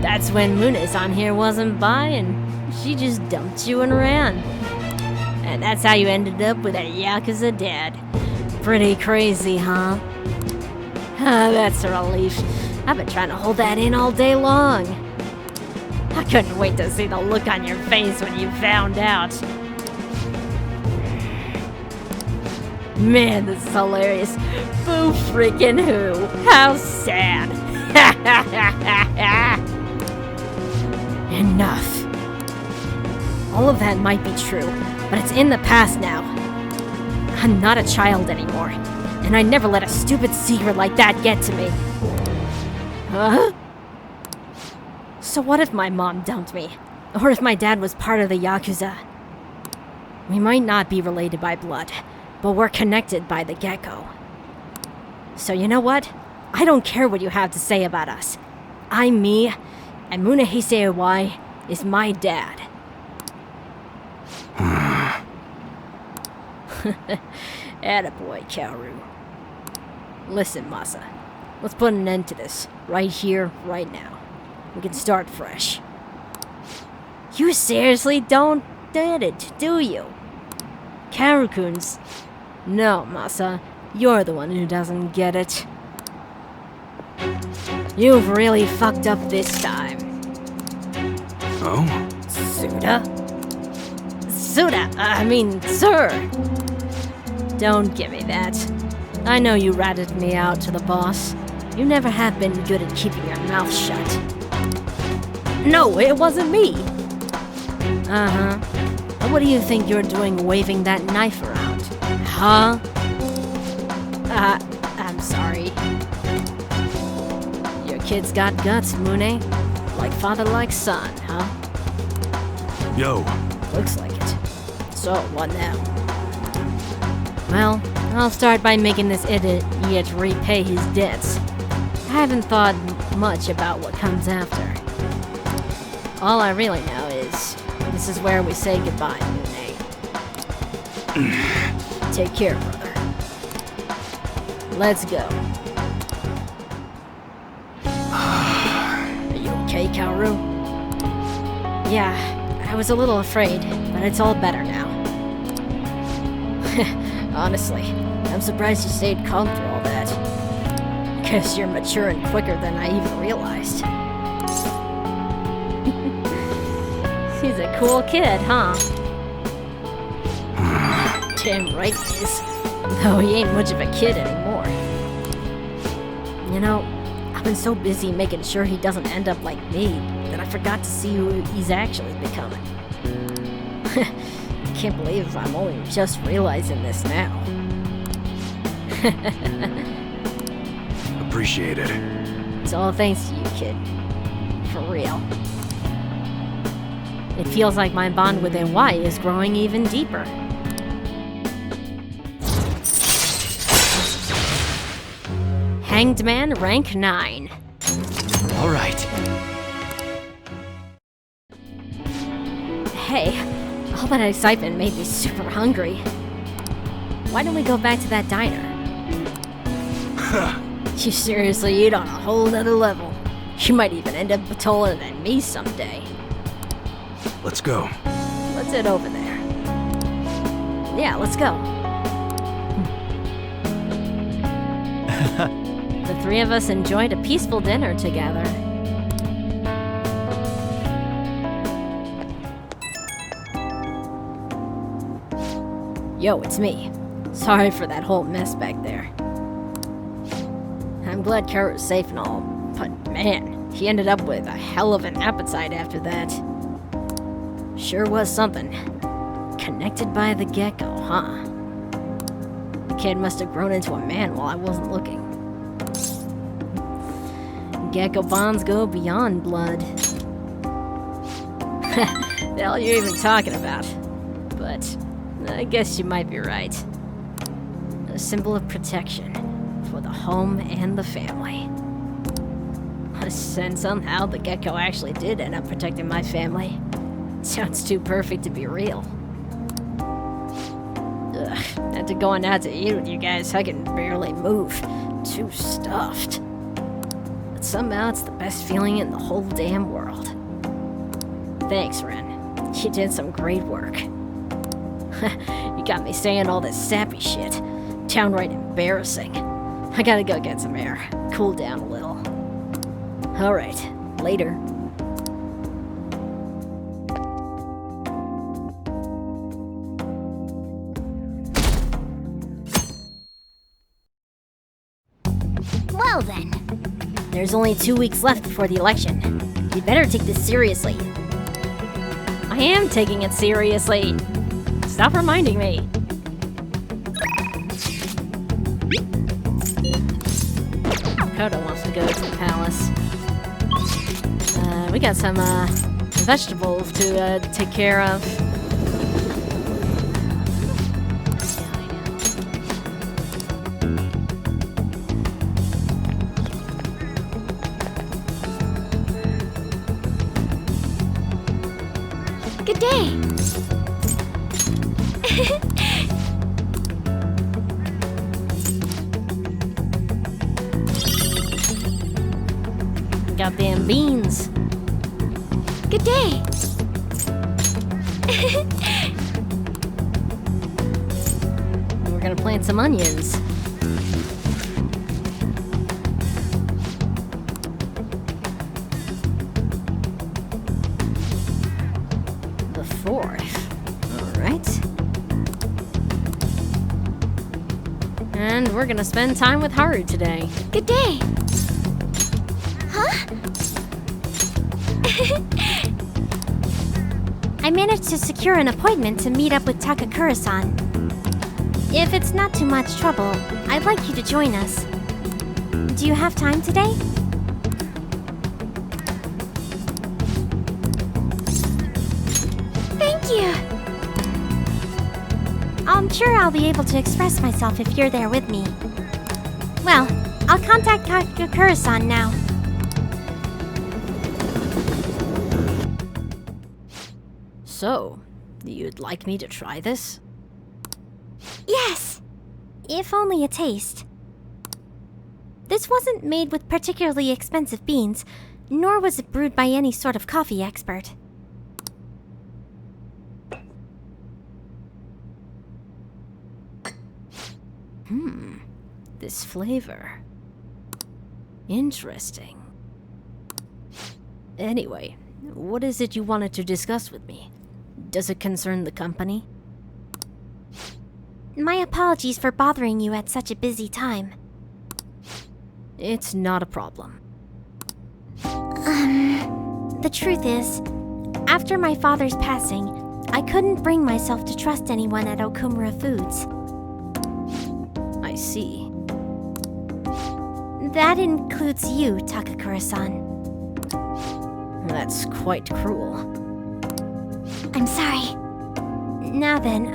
[SPEAKER 1] that's when Mune-san here wasn't buying. She just dumped you and ran. And that's how you ended up with a Yakuza dad. Pretty crazy, huh? Ah, that's a relief. I've been trying to hold that in all day long. I couldn't wait to see the look on your face when you found out. Man, this is hilarious. Boo freaking who? How sad. Enough. All of that might be true, but it's in the past now. I'm not a child anymore, and I never let a stupid secret like that get to me. Huh? So what if my mom dumped me? Or if my dad was part of the Yakuza? We might not be related by blood, but we're connected by the gecko. So you know what? I don't care what you have to say about us. I'm me, and Munehise Iwai is my dad. Attaboy, Kaoru. Listen, Masa. Let's put an end to this. Right here, right now. We can start fresh. You seriously don't get it, do you? Karukun's... No, Masa. You're the one who doesn't get it. You've really fucked up this time.
[SPEAKER 3] Oh?
[SPEAKER 1] Suda? Sir! Don't give me that. I know you ratted me out to the boss. You never have been good at keeping your mouth shut. No, it wasn't me! Uh-huh. What do you think you're doing waving that knife around? Huh? I'm sorry. Your kid's got guts, Mune. Like father, like son, huh?
[SPEAKER 3] Yo.
[SPEAKER 1] Looks like it. So, what now? Well, I'll start by making this idiot repay his debts. I haven't thought much about what comes after. All I really know is, this is where we say goodbye, Mune. Take care, brother. Let's go. Are you okay, Kaoru? Yeah, I was a little afraid, but it's all better now. Honestly, I'm surprised you stayed calm through all that. Guess you're maturing quicker than I even realized. He's a cool kid, huh? Damn right he is. Though he ain't much of a kid anymore. You know, I've been so busy making sure he doesn't end up like me that I forgot to see who he's actually becoming. Can't believe I'm only just realizing this now.
[SPEAKER 3] Appreciate it.
[SPEAKER 1] It's all thanks to you, kid. For real. It feels like my bond with Iwai is growing even deeper. Hanged Man Rank 9.
[SPEAKER 3] All right.
[SPEAKER 1] Hey, all that excitement made me super hungry. Why don't we go back to that diner? You seriously eat on a whole nother level. You might even end up taller than me someday.
[SPEAKER 3] Let's go.
[SPEAKER 1] Let's head over there. Yeah, let's go. The three of us enjoyed a peaceful dinner together. Yo, it's me. Sorry for that whole mess back there. I'm glad Haru's safe and all, but man, he ended up with a hell of an appetite after that. Sure was something. Connected by the gecko, huh? The kid must have grown into a man while I wasn't looking. Gecko bonds go beyond blood. The hell are you even talking about? But I guess you might be right. A symbol of protection for the home and the family. And somehow the gecko actually did end up protecting my family. Sounds too perfect to be real. Ugh, after going out to eat with you guys, I can barely move. Too stuffed. But somehow it's the best feeling in the whole damn world. Thanks, Ren. You did some great work. You got me saying all this sappy shit. Downright embarrassing. I gotta go get some air. Cool down a little. Alright, later.
[SPEAKER 2] Well then.
[SPEAKER 1] There's only 2 weeks left before the election. You better take this seriously. I am taking it seriously. Stop reminding me. Koda wants to go to the palace. We got some vegetables to take care of.
[SPEAKER 2] Good day.
[SPEAKER 1] Got them beans.
[SPEAKER 2] Good day.
[SPEAKER 1] We're gonna plant some onions. The 4th. Alright. And we're gonna spend time with Haru today.
[SPEAKER 2] Good day. Huh? I managed to secure an appointment to meet up with Takakura-san. If it's not too much trouble, I'd like you to join us. Do you have time today? Thank you! I'm sure I'll be able to express myself if you're there with me. Well, I'll contact Takakura-san now.
[SPEAKER 1] So, you'd like me to try this?
[SPEAKER 2] Yes! If only a taste. This wasn't made with particularly expensive beans, nor was it brewed by any sort of coffee expert.
[SPEAKER 1] This flavor. Interesting. Anyway, what is it you wanted to discuss with me? Does it concern the company?
[SPEAKER 2] My apologies for bothering you at such a busy time.
[SPEAKER 1] It's not a problem.
[SPEAKER 2] The truth is, after my father's passing, I couldn't bring myself to trust anyone at Okumura Foods.
[SPEAKER 1] I see.
[SPEAKER 2] That includes you, Takakura-san.
[SPEAKER 1] That's quite cruel.
[SPEAKER 2] I'm sorry. Now then,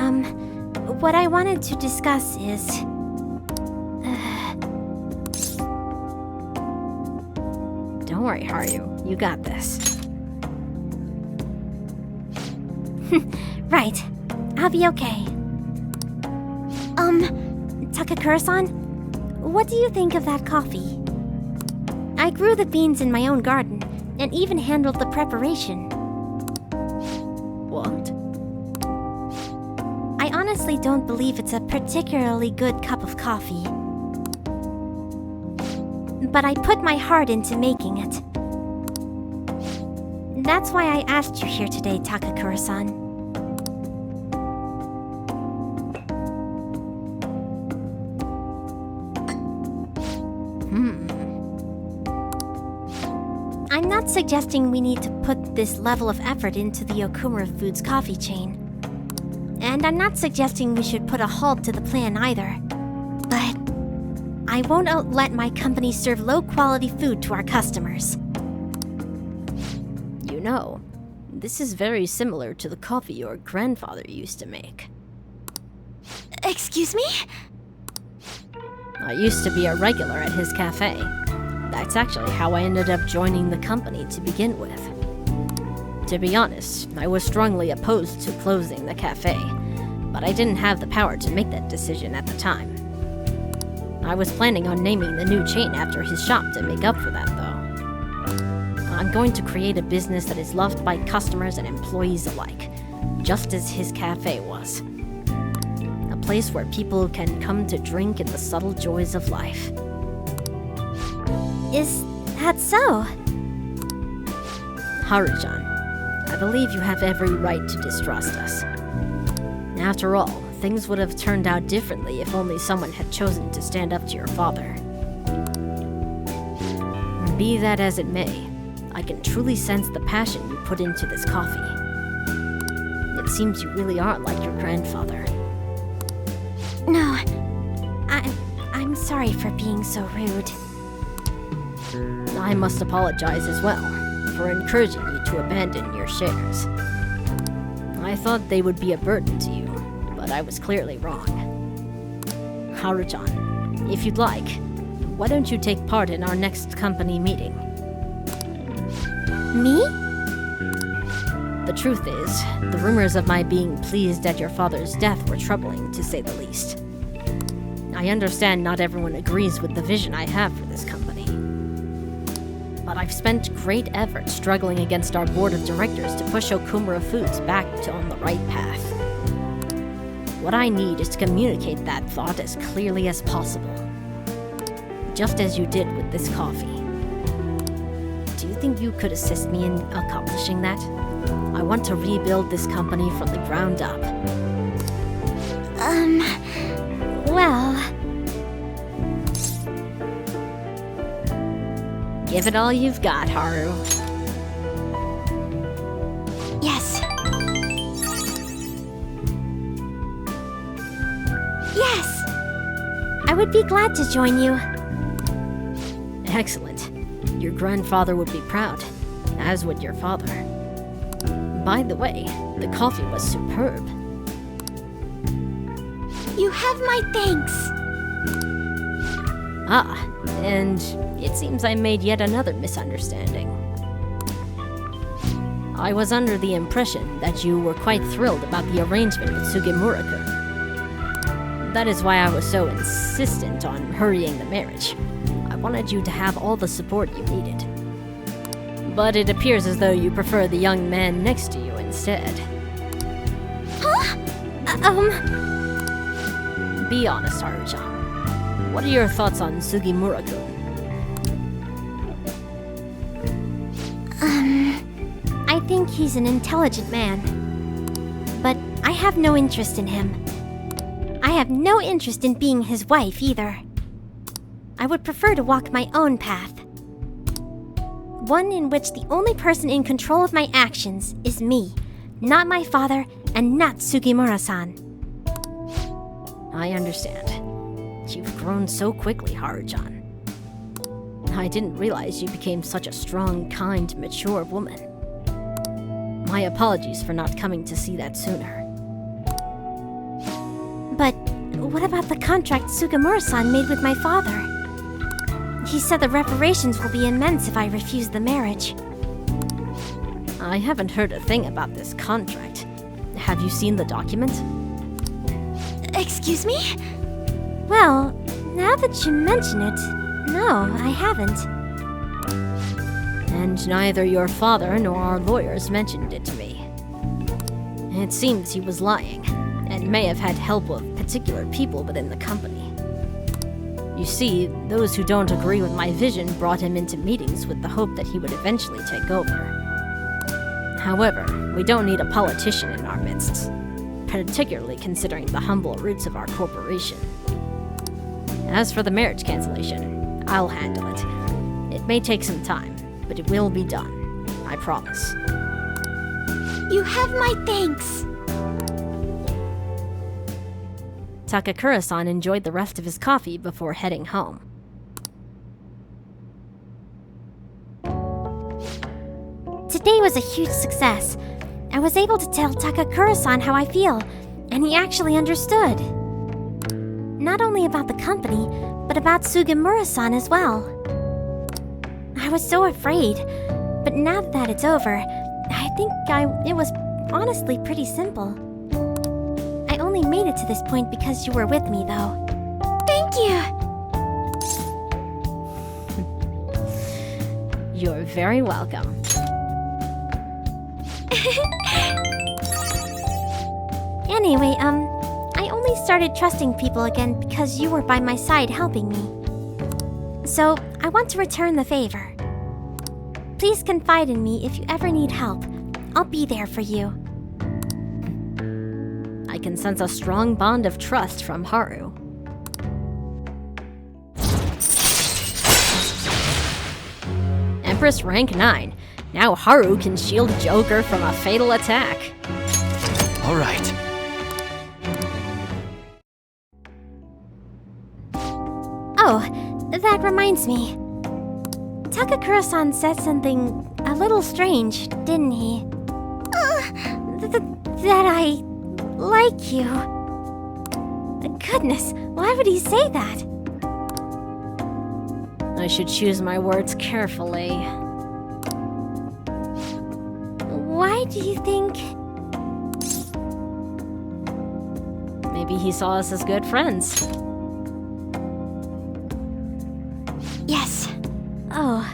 [SPEAKER 2] what I wanted to discuss is...
[SPEAKER 1] Don't worry, Haru. You got this.
[SPEAKER 2] Right. I'll be okay. Takakura-san? What do you think of that coffee? I grew the beans in my own garden, and even handled the preparation.
[SPEAKER 1] What?
[SPEAKER 2] I honestly don't believe it's a particularly good cup of coffee. But I put my heart into making it. That's why I asked you here today, Takakura-san. I'm not suggesting we need to put this level of effort into the Okumura Foods coffee chain. And I'm not suggesting we should put a halt to the plan either. But I won't let my company serve low-quality food to our customers.
[SPEAKER 1] You know, this is very similar to the coffee your grandfather used to make.
[SPEAKER 5] Excuse me?
[SPEAKER 1] I used to be a regular at his cafe. That's actually how I ended up joining the company to begin with. To be honest, I was strongly opposed to closing the cafe, but I didn't have the power to make that decision at the time. I was planning on naming the new chain after his shop to make up for that, though. I'm going to create a business that is loved by customers and employees alike, just as his cafe was. A place where people can come to drink in the subtle joys of life.
[SPEAKER 2] Is that so?
[SPEAKER 1] Haru-chan, I believe you have every right to distrust us. After all, things would have turned out differently if only someone had chosen to stand up to your father. Be that as it may, I can truly sense the passion you put into this coffee. It seems you really are like your grandfather.
[SPEAKER 2] No, I'm sorry for being so rude.
[SPEAKER 1] I must apologize as well for encouraging you to abandon your shares. I thought they would be a burden to you, but I was clearly wrong. Haru-chan, if you'd like, why don't you take part in our next company meeting?
[SPEAKER 2] Me?
[SPEAKER 1] The truth is, the rumors of my being pleased at your father's death were troubling, to say the least. I understand not everyone agrees with the vision I have for this company. But I've spent great effort struggling against our board of directors to push Okumura Foods back on the right path. What I need is to communicate that thought as clearly as possible. Just as you did with this coffee. Do you think you could assist me in accomplishing that? I want to rebuild this company from the ground up.
[SPEAKER 2] Well...
[SPEAKER 1] Give it all you've got, Haru.
[SPEAKER 2] Yes. Yes! I would be glad to join you.
[SPEAKER 1] Excellent. Your grandfather would be proud, as would your father. By the way, the coffee was superb.
[SPEAKER 2] You have my thanks.
[SPEAKER 1] Ah, and it seems I made yet another misunderstanding. I was under the impression that you were quite thrilled about the arrangement with Sugimura-kun. That is why I was so insistent on hurrying the marriage. I wanted you to have all the support you needed. But it appears as though you prefer the young man next to you instead.
[SPEAKER 2] Huh?
[SPEAKER 1] Be honest, Haru-chan. What are your thoughts on Sugimura-kun?
[SPEAKER 2] I think he's an intelligent man. But I have no interest in him. I have no interest in being his wife either. I would prefer to walk my own path. One in which the only person in control of my actions is me, not my father and not Sugimura-san.
[SPEAKER 1] I understand. You've grown so quickly, Haru-chan. I didn't realize you became such a strong, kind, mature woman. My apologies for not coming to see that sooner.
[SPEAKER 2] But what about the contract Sugimura-san made with my father? He said the reparations will be immense if I refuse the marriage.
[SPEAKER 1] I haven't heard a thing about this contract. Have you seen the document?
[SPEAKER 5] Excuse me?
[SPEAKER 2] Well, now that you mention it, no, I haven't.
[SPEAKER 1] And neither your father nor our lawyers mentioned it to me. It seems he was lying, and may have had help of particular people within the company. You see, those who don't agree with my vision brought him into meetings with the hope that he would eventually take over. However, we don't need a politician in our midst, particularly considering the humble roots of our corporation. As for the marriage cancellation, I'll handle it. It may take some time, but it will be done. I promise.
[SPEAKER 5] You have my thanks.
[SPEAKER 1] Takakura-san enjoyed the rest of his coffee before heading home.
[SPEAKER 2] Today was a huge success. I was able to tell Takakura-san how I feel, and he actually understood. Not only about the company, but about Sugimura-san as well. I was so afraid, but now that it's over, I think it was honestly pretty simple. I only made it to this point because you were with me, though.
[SPEAKER 5] Thank you.
[SPEAKER 1] You're very welcome.
[SPEAKER 2] Anyway, I only started trusting people again because you were by my side helping me. So, I want to return the favor. Please confide in me if you ever need help. I'll be there for you.
[SPEAKER 1] I can sense a strong bond of trust from Haru. Empress Rank 9. Now Haru can shield Joker from a fatal attack.
[SPEAKER 3] All right.
[SPEAKER 2] Oh, that reminds me. Takakura-san said something a little strange, didn't he? That I like you. Goodness, why would he say that?
[SPEAKER 1] I should choose my words carefully.
[SPEAKER 2] Why do you think...
[SPEAKER 1] Maybe he saw us as good friends.
[SPEAKER 2] Yes. Oh,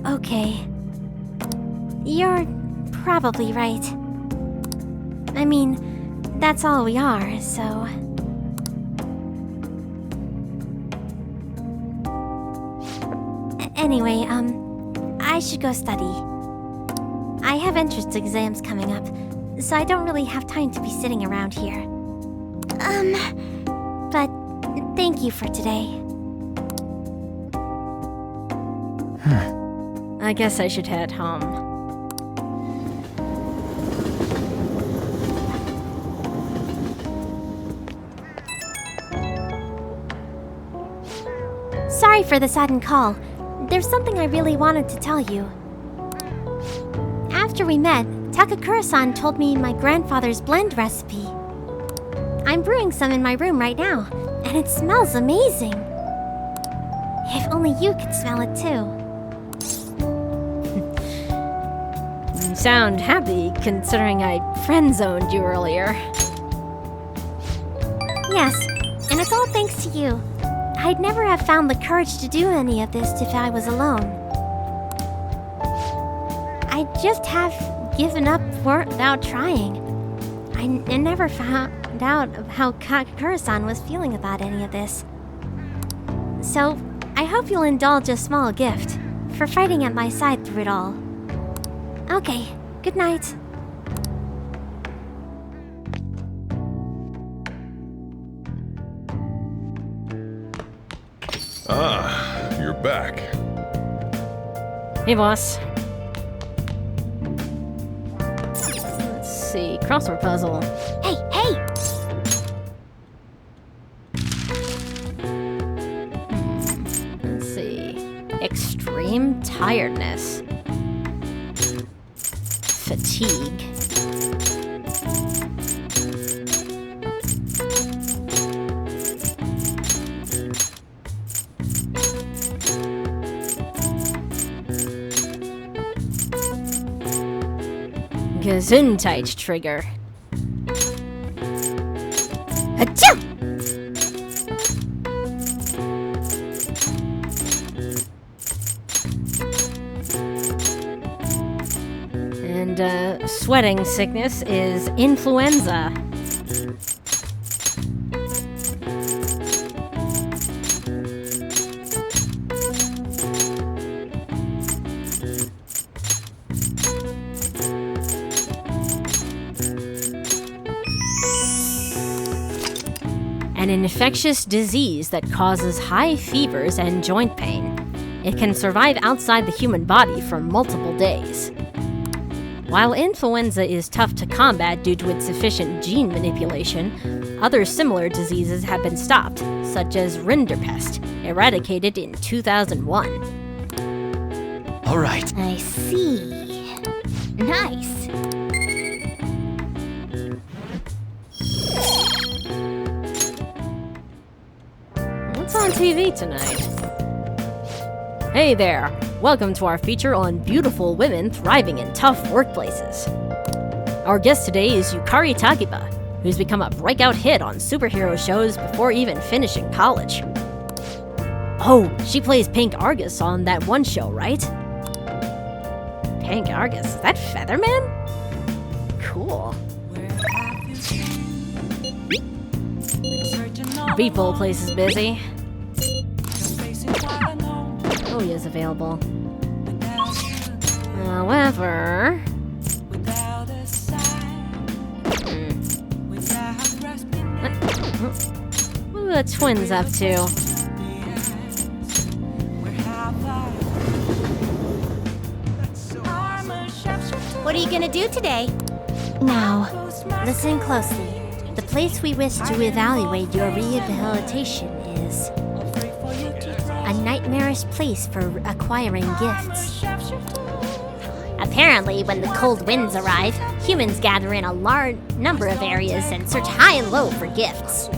[SPEAKER 2] okay. You're probably right. I mean, that's all we are, so... Anyway, I should go study. I have entrance exams coming up, so I don't really have time to be sitting around here. But thank you for today.
[SPEAKER 1] I guess I should head home.
[SPEAKER 2] Sorry for the sudden call. There's something I really wanted to tell you. After we met, Takakura-san told me my grandfather's blend recipe. I'm brewing some in my room right now, and it smells amazing. If only you could smell it too.
[SPEAKER 1] You sound happy, considering I friend-zoned you earlier.
[SPEAKER 2] Yes, and it's all thanks to you. I'd never have found the courage to do any of this if I was alone. I'd just have given up without trying. I never found out how Takakura-san was feeling about any of this. So, I hope you'll indulge a small gift for fighting at my side through it all. Okay, good night.
[SPEAKER 4] Ah, back.
[SPEAKER 1] Hey, boss. Let's see. Crossword puzzle.
[SPEAKER 2] Hey, hey!
[SPEAKER 1] Let's see. Extreme tiredness. Fatigue. Gesundheit trigger.
[SPEAKER 2] Achoo!
[SPEAKER 1] And sweating sickness is influenza. An infectious disease that causes high fevers and joint pain. It can survive outside the human body for multiple days. While influenza is tough to combat due to its efficient gene manipulation, other similar diseases have been stopped, such as Rinderpest, eradicated in 2001.
[SPEAKER 3] All right.
[SPEAKER 2] I see. Nice.
[SPEAKER 1] What's on TV tonight? Hey there! Welcome to our feature on beautiful women thriving in tough workplaces. Our guest today is Yukari Takiba, who's become a breakout hit on superhero shows before even finishing college. Oh, she plays Pink Argus on that one show, right? Pink Argus? Is that Featherman? Cool. Beatbowl place is busy. Oh, he is available. However... What are the twins up to?
[SPEAKER 2] What are you gonna do today?
[SPEAKER 6] Now,
[SPEAKER 2] Listen closely. The place we wish to evaluate your rehabilitation is a nightmarish place for acquiring gifts. Apparently, when the cold winds arrive, humans gather in a large number of areas and search high and low for gifts.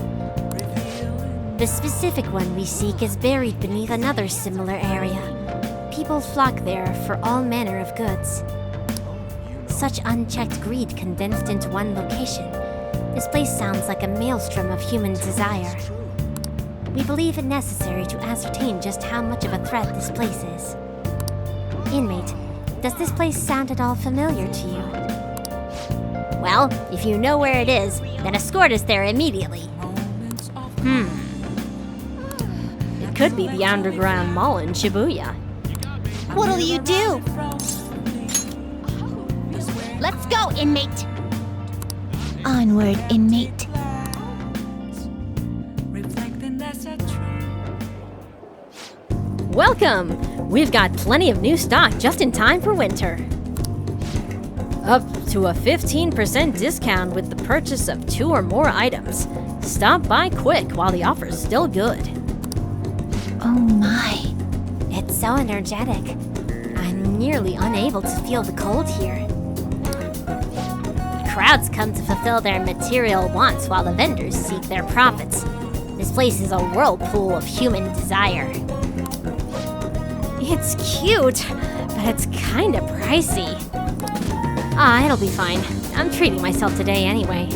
[SPEAKER 2] The specific one we seek is buried beneath another similar area. People flock there for all manner of goods. Such unchecked greed condensed into one location. This place sounds like a maelstrom of human desire. We believe it necessary to ascertain just how much of a threat this place is. Inmate, does this place sound at all familiar to you? Well, if you know where it is, then escort us there immediately.
[SPEAKER 1] It could be the underground mall in Shibuya.
[SPEAKER 2] What'll you do? Let's go, inmate!
[SPEAKER 6] onward, inmate.
[SPEAKER 1] Welcome! We've got plenty of new stock just in time for winter. Up to a 15% discount with the purchase of 2 or more items. Stop by quick while the offer's still good.
[SPEAKER 6] Oh my.
[SPEAKER 2] It's so energetic. I'm nearly unable to feel the cold here. Crowds come to fulfill their material wants while the vendors seek their profits. This place is a whirlpool of human desire. It's cute, but it's kinda pricey. It'll be fine. I'm treating myself today anyway.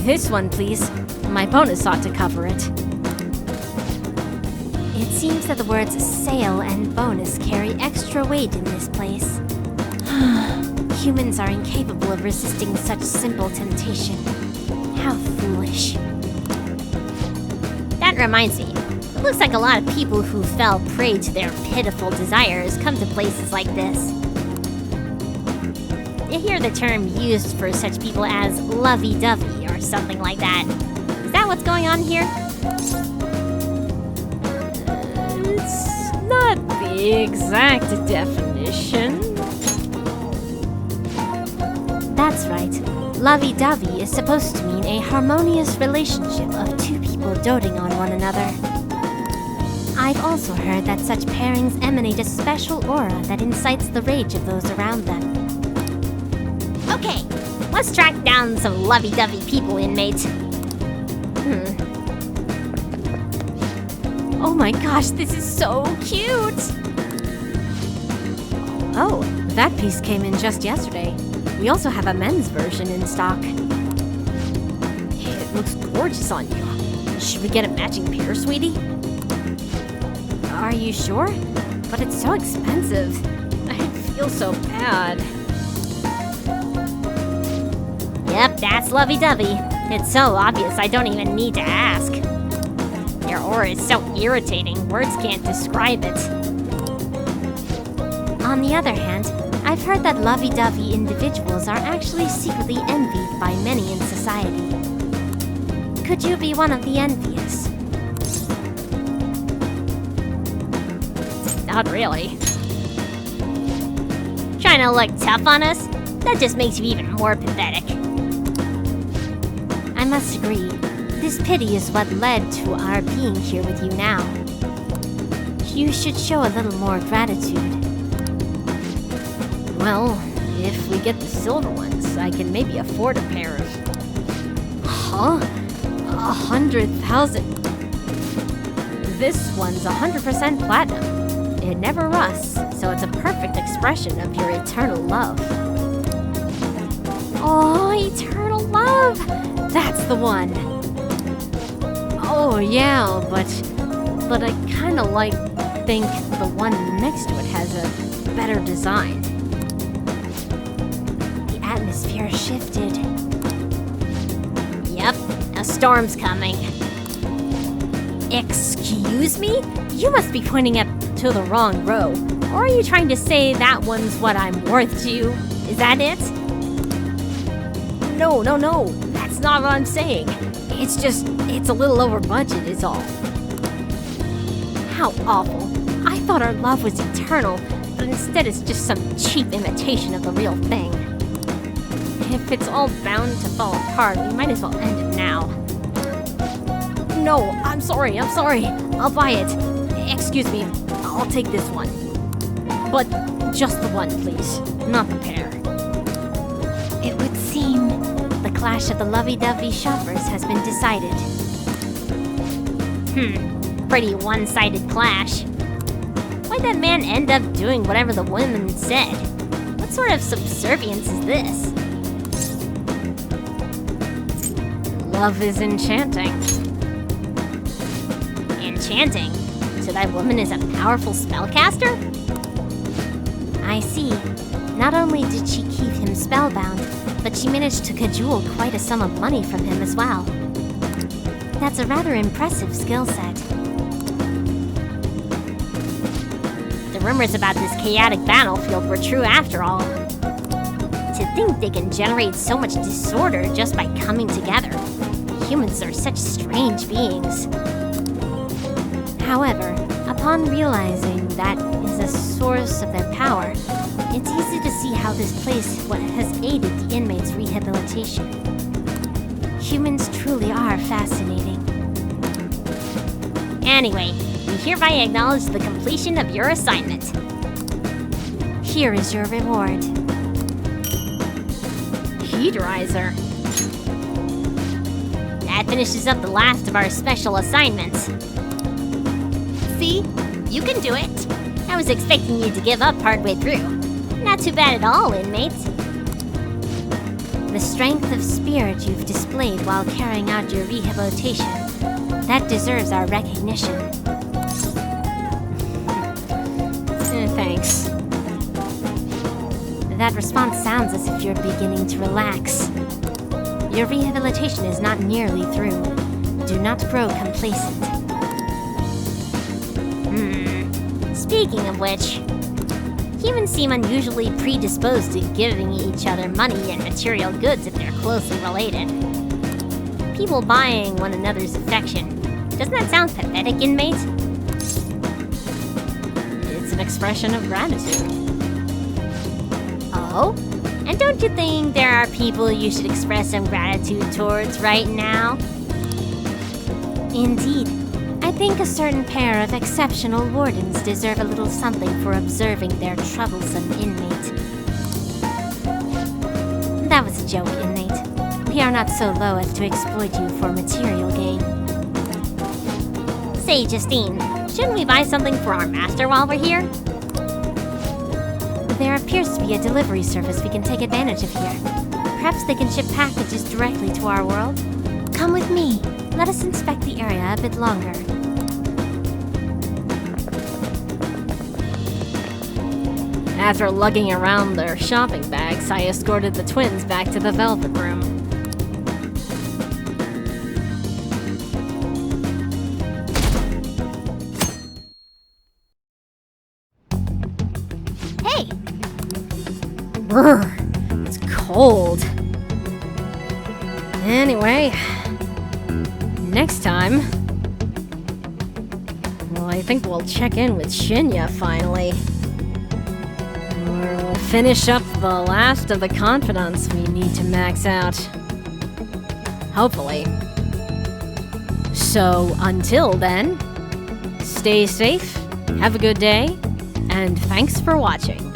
[SPEAKER 1] This one, please. My bonus ought to cover it.
[SPEAKER 2] It seems that the words sale and bonus carry extra weight in this place. Humans are incapable of resisting such simple temptation. How foolish. That reminds me. It looks like a lot of people who fell prey to their pitiful desires come to places like this. You hear the term used for such people as lovey-dovey or something like that. Is that what's going on here?
[SPEAKER 1] The exact definition?
[SPEAKER 2] That's right. Lovey-dovey is supposed to mean a harmonious relationship of two people doting on one another. I've also heard that such pairings emanate a special aura that incites the rage of those around them.
[SPEAKER 7] Okay, let's track down some lovey-dovey people, inmate.
[SPEAKER 2] Oh my gosh, this is so cute!
[SPEAKER 1] Oh, that piece came in just yesterday. We also have a men's version in stock. It looks gorgeous on you. Should we get a matching pair, sweetie?
[SPEAKER 2] Are you sure?
[SPEAKER 1] But it's so expensive. I feel so bad.
[SPEAKER 7] Yep, that's lovey-dovey. It's so obvious I don't even need to ask. Your aura is so irritating, words can't describe it.
[SPEAKER 2] On the other hand, I've heard that lovey-dovey individuals are actually secretly envied by many in society. Could you be one of the envious?
[SPEAKER 7] Not really. Trying to look tough on us? That just makes you even more pathetic.
[SPEAKER 2] I must agree. This pity is what led to our being here with you now. You should show a little more gratitude.
[SPEAKER 1] Well, if we get the silver ones, I can maybe afford a pair of... Huh? 100,000? This one's 100% platinum. It never rusts, so it's a perfect expression of your eternal love.
[SPEAKER 2] Oh, eternal love! That's the one!
[SPEAKER 1] Oh yeah, but I kinda think the one next to it has a better design.
[SPEAKER 2] The atmosphere shifted.
[SPEAKER 7] Yep, a storm's coming.
[SPEAKER 1] Excuse me? You must be pointing at to the wrong row. Or are you trying to say that one's what I'm worth to you? Is that it? No, that's not what I'm saying. It's a little over budget is all. How awful. I thought our love was eternal, but instead it's just some cheap imitation of the real thing. If it's all bound to fall apart, we might as well end it now. No, I'm sorry. I'll buy it. Excuse me, I'll take this one. But just the one, please, not the pair.
[SPEAKER 2] It would seem the clash of the lovey-dovey shoppers has been decided.
[SPEAKER 7] Pretty one-sided clash. Why'd that man end up doing whatever the woman said? What sort of subservience is this?
[SPEAKER 1] Love is enchanting.
[SPEAKER 7] Enchanting? So that woman is a powerful spellcaster?
[SPEAKER 2] I see. Not only did she keep him spellbound, but she managed to cajole quite a sum of money from him as well. That's a rather impressive skill set.
[SPEAKER 7] The rumors about this chaotic battlefield were true after all. To think they can generate so much disorder just by coming together. Humans are such strange beings.
[SPEAKER 2] However, upon realizing that is a source of their power, it's easy to see how this place has aided the inmates' rehabilitation. Humans truly are fascinating.
[SPEAKER 7] Anyway, we hereby acknowledge the completion of your assignment.
[SPEAKER 2] Here is your reward.
[SPEAKER 1] Heat riser.
[SPEAKER 7] That finishes up the last of our special assignments. See? You can do it. I was expecting you to give up partway through. Not too bad at all, inmates.
[SPEAKER 2] The strength of spirit you've displayed while carrying out your rehabilitation, that deserves our recognition.
[SPEAKER 1] Thanks.
[SPEAKER 2] That response sounds as if you're beginning to relax. Your rehabilitation is not nearly through. Do not grow complacent.
[SPEAKER 7] Speaking of which, humans seem unusually predisposed to giving each other money and material goods if they're closely related. People buying one another's affection. Doesn't that sound pathetic, inmate?
[SPEAKER 1] It's an expression of gratitude.
[SPEAKER 7] Oh? And don't you think there are people you should express some gratitude towards right now?
[SPEAKER 2] Indeed. I think a certain pair of exceptional wardens deserve a little something for observing their troublesome inmate. That was a joke, inmate. We are not so low as to exploit you for material gain.
[SPEAKER 7] Say, Justine, shouldn't we buy something for our master while we're here?
[SPEAKER 2] There appears to be a delivery service we can take advantage of here. Perhaps they can ship packages directly to our world.
[SPEAKER 6] Come with me.
[SPEAKER 2] Let us inspect the area a bit longer.
[SPEAKER 1] After lugging around their shopping bags, I escorted the twins back to the Velvet Room.
[SPEAKER 7] Hey!
[SPEAKER 1] Brr, it's cold. Anyway, next time, well, I think we'll check in with Shinya finally. We'll finish up the last of the confidants we need to max out. Hopefully. So until then, stay safe, have a good day, and thanks for watching.